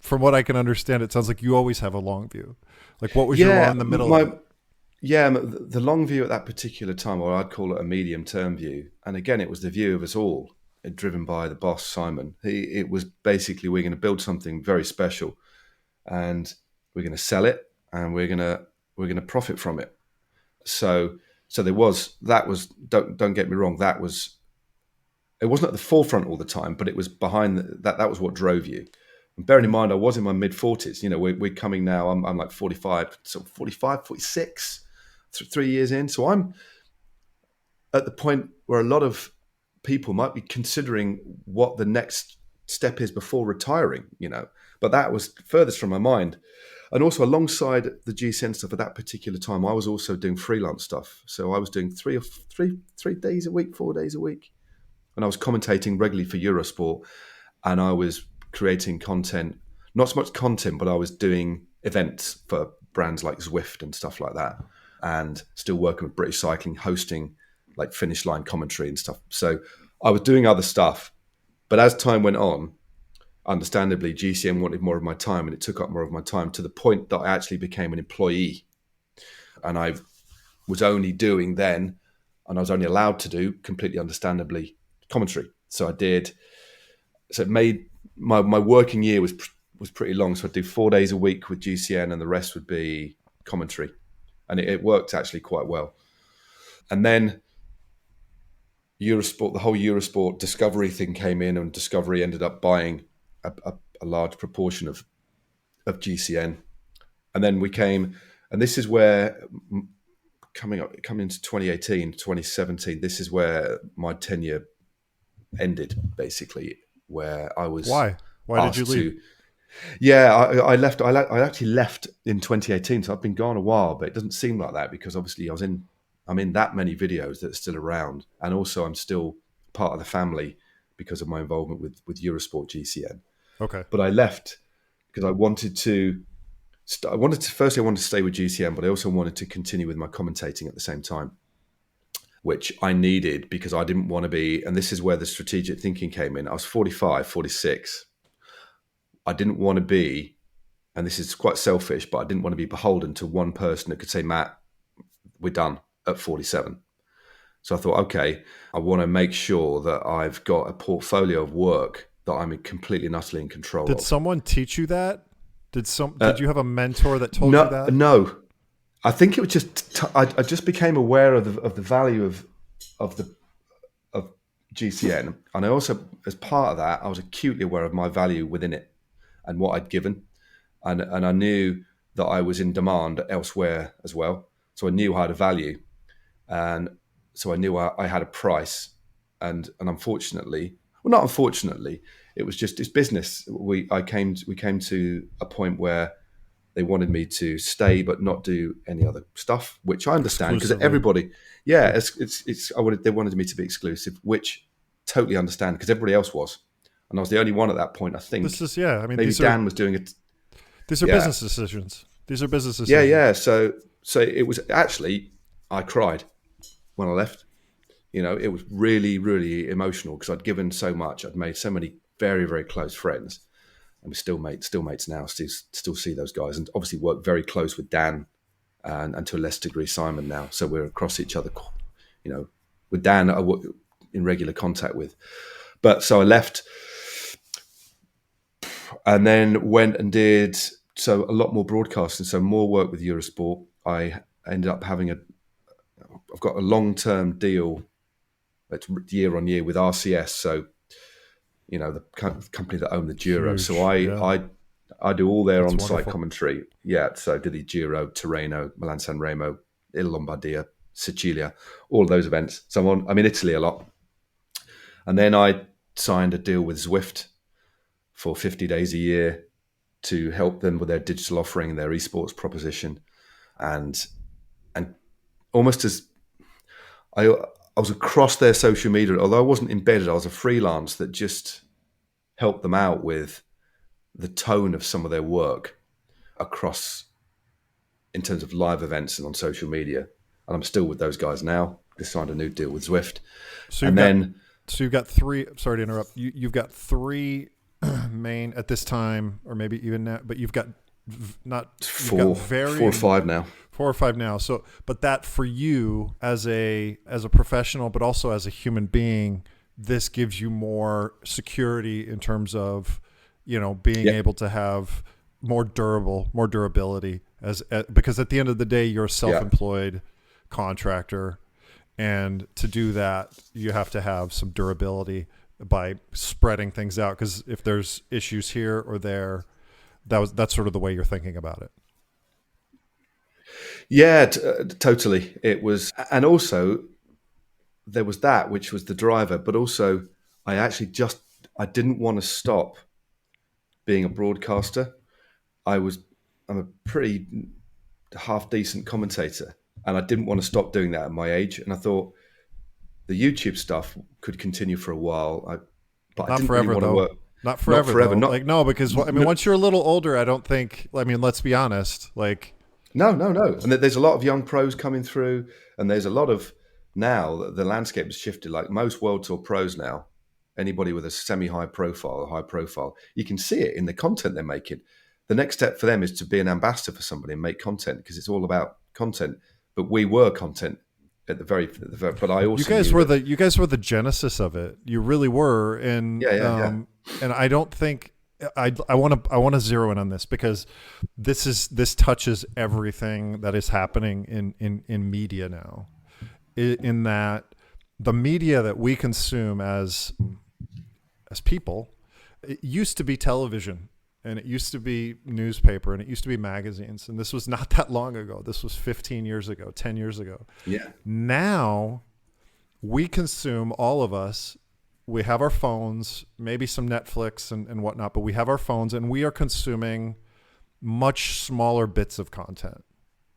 A: from what I can understand, it sounds like you always have a long view. Like, what was your in the middle of it?
B: Yeah, the long view at that particular time, or I'd call it a medium-term view. And again, it was the view of us all, driven by the boss, Simon. It was basically, we're going to build something very special, and we're going to sell it, and we're going to profit from it. So there was, that was, don't get me wrong, that was it wasn't at the forefront all the time, but it was behind that. That was what drove you. And bearing in mind, I was in my mid 40s. You know, we're coming now. I'm like 45, so 45, 46, 3 years in. So I'm at the point where a lot of people might be considering what the next step is before retiring. You know, but that was furthest from my mind. And also alongside the GCN stuff at that particular time, I was also doing freelance stuff. So I was doing three days a week, 4 days a week, and I was commentating regularly for Eurosport, and I was creating content, not so much content, but I was doing events for brands like Zwift and stuff like that, and still working with British Cycling, hosting like finish line commentary and stuff. So I was doing other stuff, but as time went on, understandably, GCN wanted more of my time, and it took up more of my time to the point that I actually became an employee, and I was only doing then, and I was only allowed to do, completely understandably, commentary. So I did. So it made my working year was pretty long. So I'd do 4 days a week with GCN, and the rest would be commentary, and it worked actually quite well. And then Eurosport, the whole Eurosport Discovery thing came in, and Discovery ended up buying a large proportion of GCN. And then we came, and this is where coming into 2018, 2017, this is where my tenure ended, basically, where I was
A: Why did you leave?
B: I left. I actually left in 2018, so I've been gone a while, but it doesn't seem like that because obviously I'm in that many videos that are still around, and also I'm still part of the family because of my involvement with Eurosport GCN.
A: Okay.
B: But I left because I wanted to stay with GCN, but I also wanted to continue with my commentating at the same time, which I needed because I didn't want to be, and this is where the strategic thinking came in. I was 45, 46. I didn't want to be, and this is quite selfish, but I didn't want to be beholden to one person that could say, Matt, we're done at 47. So I thought, okay, I want to make sure that I've got a portfolio of work that I'm completely and utterly in control of.
A: Did someone teach you that? Did you have a mentor that told you that?
B: No. I think it was just I just became aware of the value of GCN, and I also, as part of that, I was acutely aware of my value within it and what I'd given, and I knew that I was in demand elsewhere as well. So I knew I had a value, and so I knew I had a price, and unfortunately, well, not unfortunately, it was just it's business. We came to a point where they wanted me to stay but not do any other stuff, which I understand because everybody, they wanted me to be exclusive, which totally understand because everybody else was, and I was the only one at that point. I think
A: this is maybe
B: Dan was doing it.
A: These are business decisions. These are business decisions.
B: Yeah. So it was actually, I cried when I left. You know, it was really, really emotional because I'd given so much. I'd made so many very, very close friends. And we're still mates now, still see those guys, and obviously work very close with Dan and to a less degree Simon now. So we're across each other, you know, with Dan I work in regular contact with. But so I left and then went and did a lot more broadcasting, so more work with Eurosport. I ended up I've got a long-term deal that's year on year with RCS, so you know, the company that own the Giro.
A: Huge,
B: so I do all their on-site commentary. Yeah, so I did the Giro, Tirreno, Milan San Remo, Il Lombardia, Sicilia, all of those events. So I'm in Italy a lot. And then I signed a deal with Zwift for 50 days a year to help them with their digital offering and their esports proposition. And almost as I was across their social media, although I wasn't embedded, I was a freelance that just helped them out with the tone of some of their work across in terms of live events and on social media. And I'm still with those guys now. Just signed a new deal with Zwift.
A: So you've got three, sorry to interrupt, you've got three main at this time, or maybe even now, but you've got four or five now. 4 or 5 now. So, but that for you as a professional, but also as a human being, this gives you more security in terms of, you know, being able to have more durability because at the end of the day, you're a self-employed contractor, And to do that, you have to have some durability by spreading things out. Because if there's issues here or there, that's sort of the way you're thinking about it.
B: Yeah, totally. It was, and also there was that, which was the driver, but also I actually just I didn't want to stop being a broadcaster. I was I'm a pretty half decent commentator, and I didn't want to stop doing that at my age. And I thought the YouTube stuff could continue for a while, but I
A: Not
B: didn't really
A: forever
B: want to
A: though.
B: work.
A: Not
B: Not
A: forever
B: forever.
A: though.
B: Not
A: Like no, because I mean,
B: no,
A: once you're a little older, I don't think. I mean, let's be honest. Like
B: no. And there's a lot of young pros coming through, and there's a lot of now the landscape has shifted. Like most World Tour pros now, anybody with a semi-high profile or high profile, you can see it in the content they're making. The next step for them is to be an ambassador for somebody and make content because it's all about content. But we were content at the very but I
A: you
B: also
A: guys
B: knew
A: were
B: that.
A: the genesis of it. You really were, and
B: Yeah.
A: and I don't think I want to zero in on this because this touches everything that is happening in media now. In that the media that we consume as people, it used to be television and it used to be newspaper and it used to be magazines, and this was not that long ago. This was 15 years ago, 10 years ago.
B: Yeah.
A: Now we consume, all of us, we have our phones, maybe some Netflix and whatnot, but we have our phones and we are consuming much smaller bits of content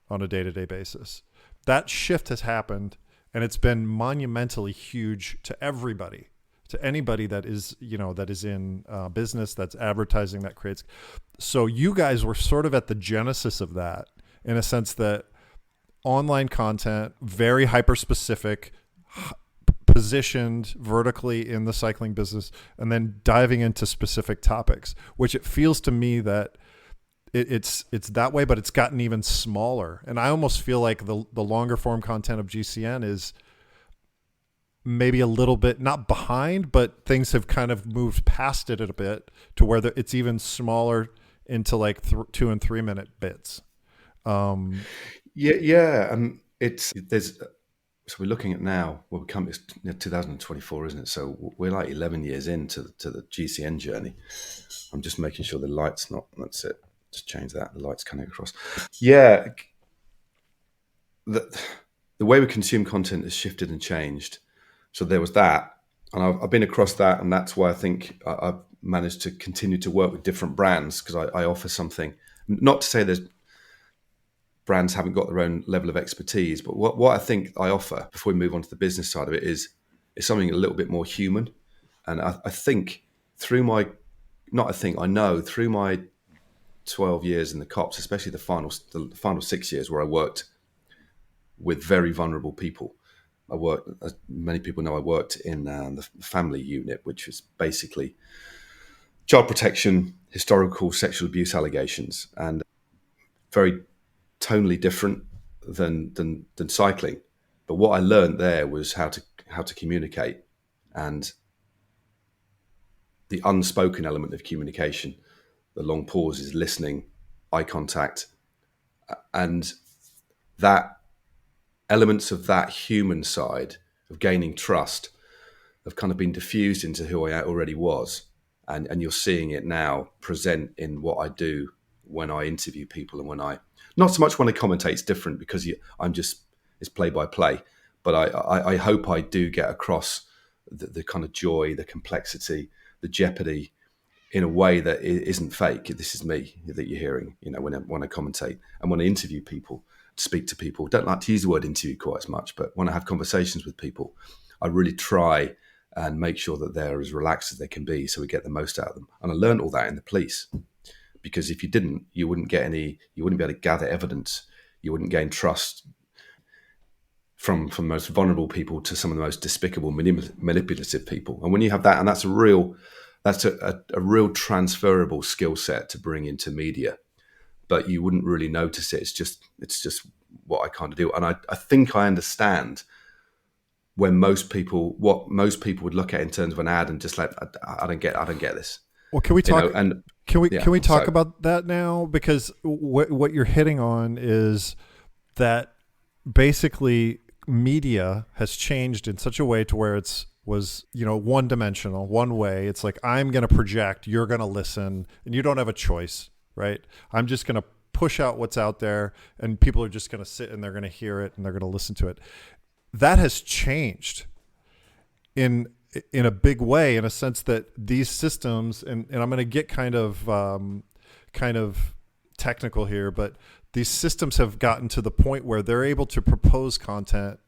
A: on a day-to-day basis. That shift has happened, and it's been monumentally huge to everybody, to anybody that is, that is in business, that's advertising, that creates. So you guys were sort of at the genesis of that, in a sense that online content, very hyper-specific, positioned vertically in the cycling business, and then diving into specific topics, which it feels to me that it's that way, but it's gotten even smaller. And I almost feel like the longer form content of GCN is maybe a little bit not behind, but things have kind of moved past it a bit to where it's even smaller into like 2 and 3 minute bits.
B: Yeah. And there's so we're looking at now. Well, it's 2024, isn't it? So we're like 11 years into the GCN journey. I'm just making sure the light's not. That's it. Just change that. The light's coming across. Yeah. The way we consume content has shifted and changed. So there was that, and I've been across that, and that's why I think I've managed to continue to work with different brands, because I offer something. Not to say there's brands haven't got their own level of expertise, but what I think I offer, before we move on to the business side of it, is something a little bit more human. And I think through my, not I think, I know through my 12 years in the cops, especially the final 6 years where I worked with very vulnerable people. I worked, as many people know, I worked in the family unit, which was basically child protection, historical sexual abuse allegations, and very tonally different than cycling. But what I learned there was how to communicate, and the unspoken element of communication, the long pauses, listening, eye contact, and that elements of that human side of gaining trust have kind of been diffused into who I already was. And you're seeing it now present in what I do when I interview people, and when I, not so much when I commentate, it's different because it's play by play, but I hope I do get across the kind of joy, the complexity, the jeopardy in a way that isn't fake. This is me that you're hearing, when I commentate and when I interview people, speak to people. Don't like to use the word interview quite as much, but when I have conversations with people, I really try and make sure that they're as relaxed as they can be, so we get the most out of them. And I learned all that in the police, because if you didn't, you wouldn't be able to gather evidence, you wouldn't gain trust from the most vulnerable people to some of the most despicable, manipulative people. And when you have that, and that's a real transferable skill set to bring into media, but you wouldn't really notice it. It's just what I kind of do. And I think I understand what most people would look at in terms of an ad and just like, I don't get this.
A: Well, can we talk? Can we talk
B: so,
A: about that now? Because what you're hitting on is that basically media has changed in such a way to where it's was, one dimensional, one way. It's like, I'm going to project, you're going to listen, and you don't have a choice, right? I'm just going to push out what's out there, and people are just going to sit and they're going to hear it and they're going to listen to it. That has changed in a big way, in a sense that these systems, and I'm going to get kind of technical here, but these systems have gotten to the point where they're able to propose content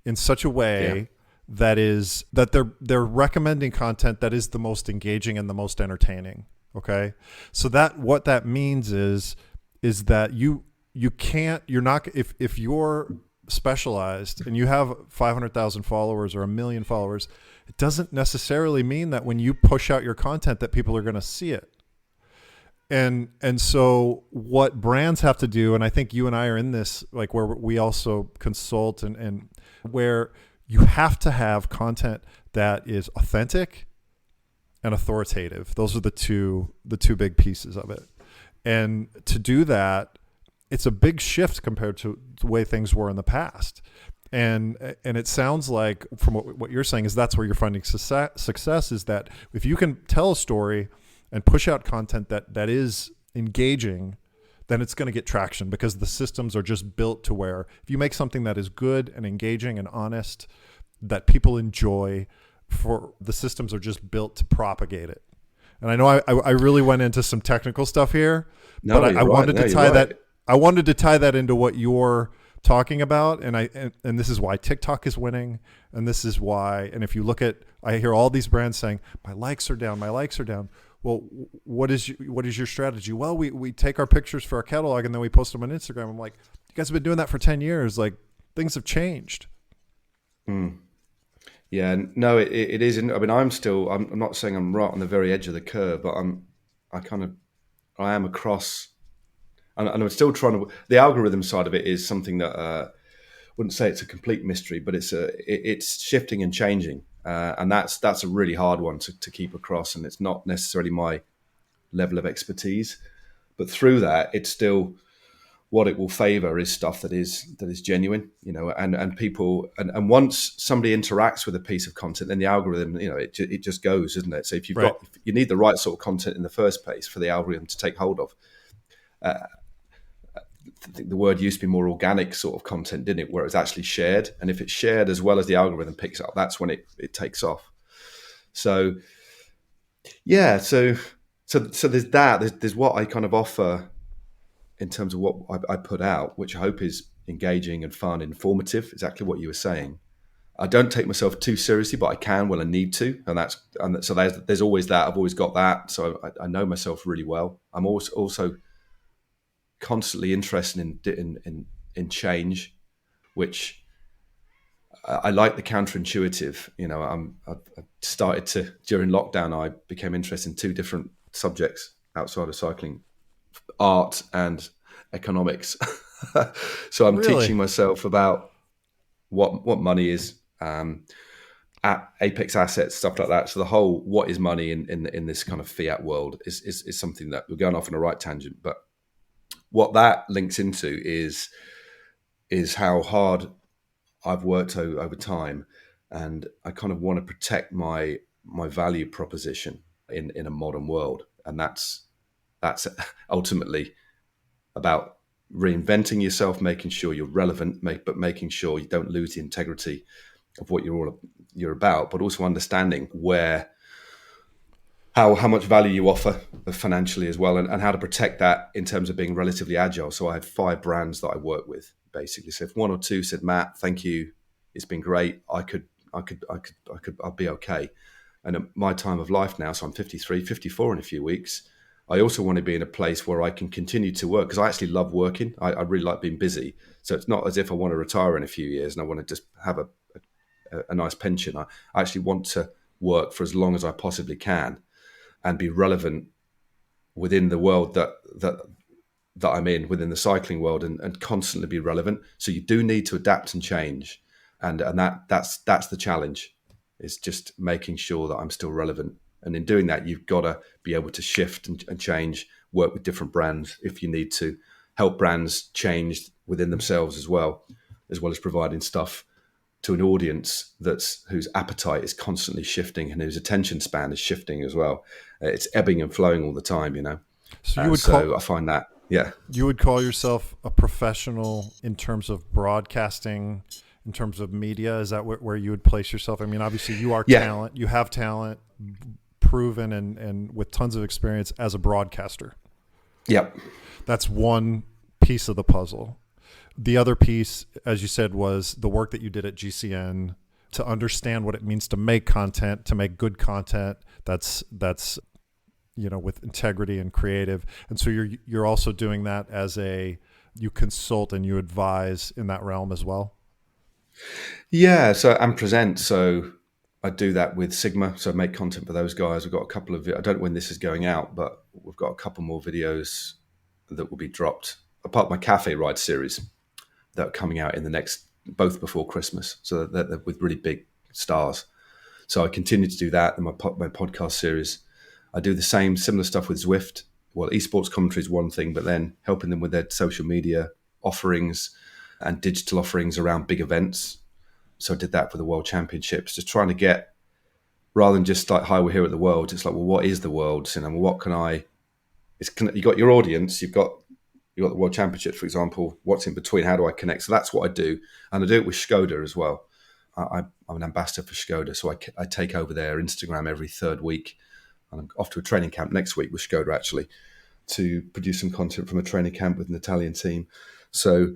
A: in such a way that they're recommending content that is the most engaging and the most entertaining. Okay, so that what that means is that you're not, if you're specialized and you have 500,000 followers or 1 million followers, it doesn't necessarily mean that when you push out your content that people are going to see it. And so what brands have to do, and I think you and I are in this, like, where we also consult and where you have to have content that is authentic and authoritative. Those are the two big pieces of it. And to do that, it's a big shift compared to the way things were in the past. And it sounds like, from what you're saying, is that's where you're finding success, is that if you can tell a story and push out content that is engaging, then it's going to get traction, because the systems are just built to where if you make something that is good and engaging and honest, that people enjoy, the systems are just built to propagate it. And I know I really went into some technical stuff here, but I wanted to tie that. I wanted to tie that into what you're talking about, and this is why TikTok is winning, and this is why. And if you look at, I hear all these brands saying, my likes are down. Well, what is your strategy? Well, we take our pictures for our catalog and then we post them on Instagram. I'm like, you guys have been doing that for 10 years. Like, things have changed.
B: Yeah, no, it is. I mean, I'm not saying I'm right on the very edge of the curve, but I am across, and I'm still trying to, the algorithm side of it is something that, I wouldn't say it's a complete mystery, but it's shifting and changing. And that's a really hard one to keep across, and it's not necessarily my level of expertise. But through that, it's still, what it will favor is stuff that is genuine, and people, and once somebody interacts with a piece of content, then the algorithm, it just goes, isn't it? So if you've got, you need the right sort of content in the first place for the algorithm to take hold of. I think the word used to be more organic sort of content, didn't it? Where it's actually shared. And if it's shared as well as the algorithm picks up, that's when it takes off. So, yeah. So there's that. There's what I kind of offer in terms of what I put out, which I hope is engaging and fun, informative, exactly what you were saying. I don't take myself too seriously, but I can when I need to. And so there's always that. I've always got that. So I know myself really well. I'm also constantly interested in change, which I like the counterintuitive. I've started to, during lockdown, I became interested in 2 different subjects outside of cycling: art and economics. So I'm teaching myself about what money is, apex assets, stuff like that. So the whole, what is money in this kind of fiat world is something that we're going off on a right tangent, but what that links into is how hard I've worked over time, and I kind of want to protect my value proposition in a modern world, and that's ultimately about reinventing yourself, making sure you're relevant, but making sure you don't lose the integrity of what you're about, but also understanding how much value you offer financially as well, and how to protect that in terms of being relatively agile. So I have 5 brands that I work with, basically. So if 1 or 2 said, Matt, thank you, it's been great, I'll be okay. And at my time of life now, so I'm 53, 54 in a few weeks, I also want to be in a place where I can continue to work, because I actually love working. I really like being busy. So it's not as if I want to retire in a few years and I want to just have a nice pension. I actually want to work for as long as I possibly can and be relevant within the world that I'm in, within the cycling world, and constantly be relevant. So you do need to adapt and change, and that's the challenge, is just making sure that I'm still relevant. And in doing that, you've got to be able to shift and change, work with different brands if you need to, help brands change within themselves as well as providing stuff to an audience whose appetite is constantly shifting and whose attention span is shifting as well. It's ebbing and flowing all the time, you know.
A: So you would
B: So
A: call
B: I find that, yeah.
A: you would call yourself a professional in terms of broadcasting, in terms of media. Is that where you would place yourself? I mean, obviously you are
B: Yeah.
A: talent. You have talent, proven and with tons of experience as a broadcaster.
B: Yep.
A: That's one piece of the puzzle. The other piece, as you said, was the work that you did at GCN to understand what it means to make content, to make good content that's with integrity and creative. And so you're also doing that as you consult and you advise in that realm as well.
B: Yeah. So and present. So I do that with Sigma. So I make content for those guys. We've got a couple of. I don't know when this is going out, but we've got a couple more videos that will be dropped. Apart from my cafe ride series that are coming out in the next, both before Christmas. So they're with really big stars. So I continue to do that in my podcast series. I do the similar stuff with Zwift. Well, esports commentary is one thing, but then helping them with their social media offerings and digital offerings around big events. So I did that for the World Championships, just trying to get, rather than just like, hi, we're here at the World. It's like, well, what is the World? You know, what can I? You got your audience. You've got the World Championships, for example. What's in between? How do I connect? So that's what I do, and I do it with Skoda as well. I'm an ambassador for Skoda, so I take over their Instagram every third week, and I'm off to a training camp next week with Skoda actually to produce some content from a training camp with an Italian team. So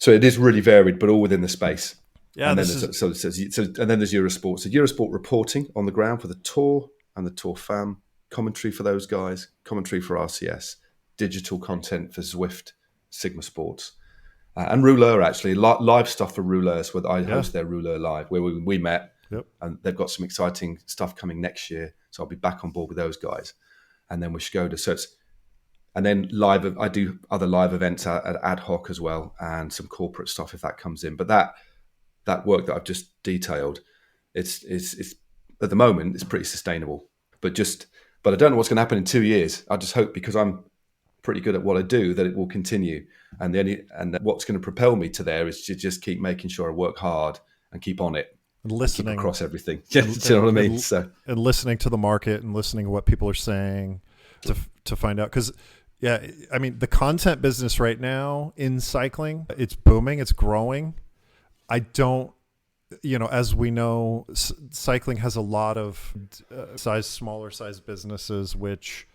B: it is really varied, but all within the space.
A: Yeah,
B: and then there's Eurosport. So Eurosport reporting on the ground for the Tour and the Tour Fam, commentary for those guys, commentary for RCS, digital content for Zwift, Sigma Sports, and Rouleur actually, live stuff for Rouleur. So I host their Rouleur Live, where we met, and they've got some exciting stuff coming next year. So I'll be back on board with those guys, and then with Skoda. And then live, I do other live events at ad hoc as well, and some corporate stuff if that comes in. But that work that I've just detailed, it's at the moment it's pretty sustainable. But I don't know what's going to happen in 2 years. I just hope, because I'm pretty good at what I do, that it will continue. And what's going to propel me to there is to just keep making sure I work hard and keep on it. And listening, keep across everything. Do you know what I mean?
A: And listening to the market and listening to what people are saying to find out. Because, yeah, I mean, the content business right now in cycling, it's booming, it's growing. I don't, as we know, cycling has a lot of smaller size businesses, which,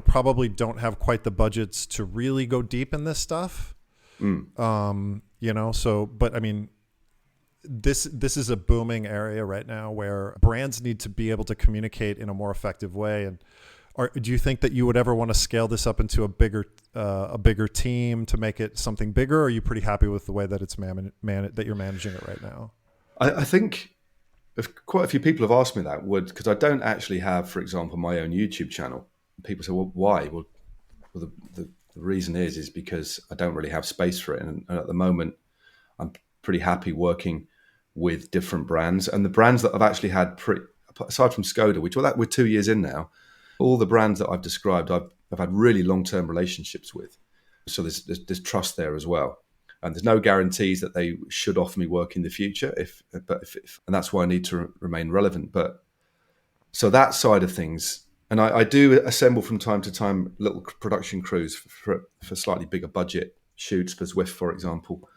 A: probably don't have quite the budgets to really go deep in this stuff. But I mean, this is a booming area right now where brands need to be able to communicate in a more effective way. And do you think that you would ever want to scale this up into a bigger team to make it something bigger? Or are you pretty happy with the way that it's that you're managing it right now?
B: I think quite a few people have asked me that, because I don't actually have, for example, my own YouTube channel. People say, well, why? Well, the reason is because I don't really have space for it. And at the moment, I'm pretty happy working with different brands. And the brands that I've actually had, aside from Skoda, which we're 2 years in now, all the brands that I've described, I've had really long-term relationships with. So there's trust there as well. And there's no guarantees that they should offer me work in the future, and that's why I need to remain relevant. But so that side of things, and I do assemble from time to time little production crews for slightly bigger budget shoots for Zwift, for example.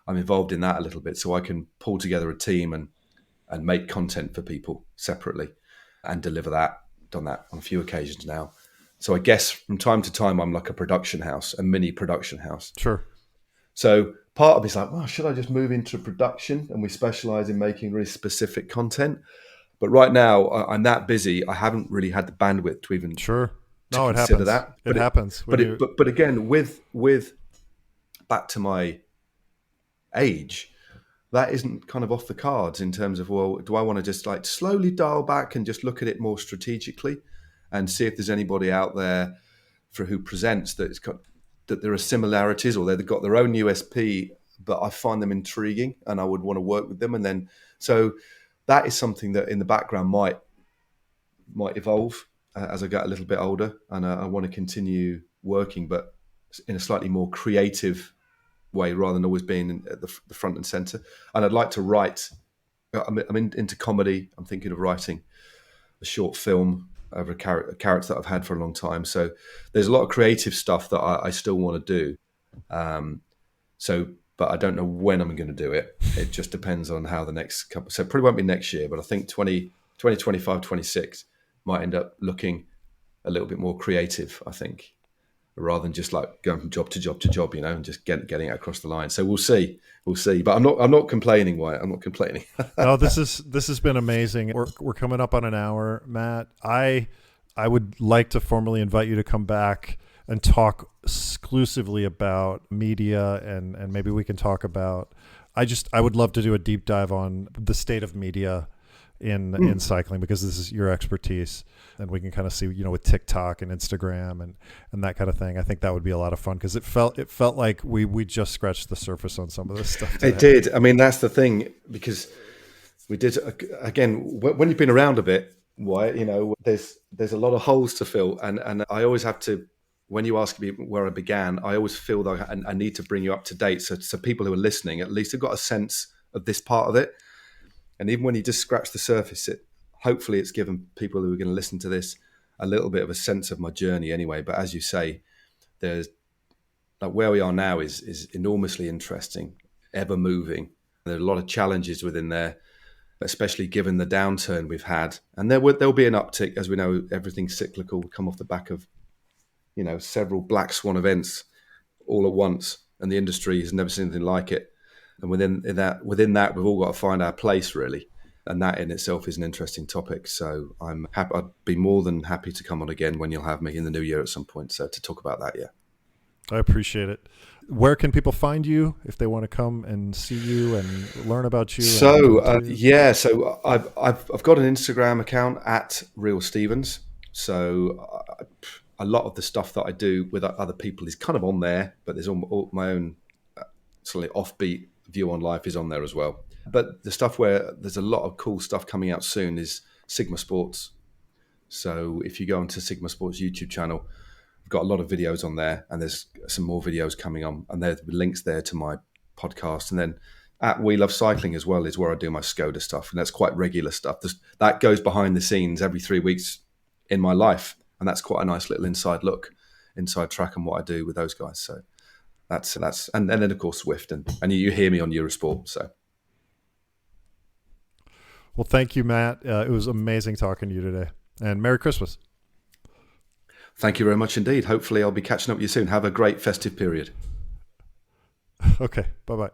B: I'm involved in that a little bit, so I can pull together a team and make content for people separately and deliver that. Done that on a few occasions now. So I guess from time to time, I'm like a production house, a mini production house.
A: Sure.
B: So part of me is like, well, should I just move into production? And we specialize in making really specific content. But right now, I'm that busy. I haven't really had the bandwidth to even
A: consider
B: that.
A: It happens.
B: But again, with back to my age, that isn't kind of off the cards in terms of, well, do I want to just like slowly dial back and just look at it more strategically and see if there's anybody out there for who presents that there are similarities, or they've got their own USP, but I find them intriguing and I would want to work with them. And then, so that is something that in the background might evolve as I get a little bit older, and I want to continue working, but in a slightly more creative way rather than always being at the front and center. And I'd like to write. Into comedy. I'm thinking of writing a short film over a character that I've had for a long time. So there's a lot of creative stuff that I still want to do. But I don't know when I'm going to do it. It just depends on how the next couple. So it probably won't be next year, but I think 2025, 26 might end up looking a little bit more creative, I think, rather than just like going from job to job to job, and just getting it across the line. So we'll see. But I'm not complaining, Wyatt. I'm not complaining.
A: No, this has been amazing. We're coming up on an hour, Matt. I would like to formally invite you to come back and talk exclusively about media, and maybe we can talk about. I would love to do a deep dive on the state of media in cycling, because this is your expertise, and we can kind of see, with TikTok and Instagram and that kind of thing. I think that would be a lot of fun, because it felt like we just scratched the surface on some of this stuff today.
B: It did. I mean, that's the thing, because we did, again, when you've been around a bit, Wyatt, there's a lot of holes to fill, and I always have to. When you ask me where I began, I always feel that I need to bring you up to date, so people who are listening at least have got a sense of this part of it. And even when you just scratch the surface, hopefully it's given people who are going to listen to this a little bit of a sense of my journey anyway. But as you say, there's like where we are now is enormously interesting, ever moving. There are a lot of challenges within there, especially given the downturn we've had. And there'll be an uptick, as we know, everything's cyclical. We come off the back of several black swan events all at once, and the industry has never seen anything like it. And within that, we've all got to find our place, really. And that in itself is an interesting topic. So I'm happy. I'd be more than happy to come on again when you'll have me in the new year at some point. So to talk about that, yeah.
A: I appreciate it. Where can people find you if they want to come and see you and learn about you?
B: So I've got an Instagram account at Real Stevens. So a lot of the stuff that I do with other people is kind of on there, but there's all my own slightly offbeat view on life is on there as well. But the stuff where there's a lot of cool stuff coming out soon is Sigma Sports. So if you go onto Sigma Sports YouTube channel, I've got a lot of videos on there, and there's some more videos coming on, and there's links there to my podcast. And then at We Love Cycling as well is where I do my Skoda stuff, and that's quite regular stuff. That goes behind the scenes every 3 weeks in my life, and that's quite a nice little inside track on what I do with those guys. So that's and then of course Swift, and you hear me on Eurosport. So
A: well, thank you, Matt. It was amazing talking to you today, and Merry Christmas.
B: Thank you very much indeed. Hopefully I'll be catching up with you soon. Have a great festive period.
A: Okay, bye-bye.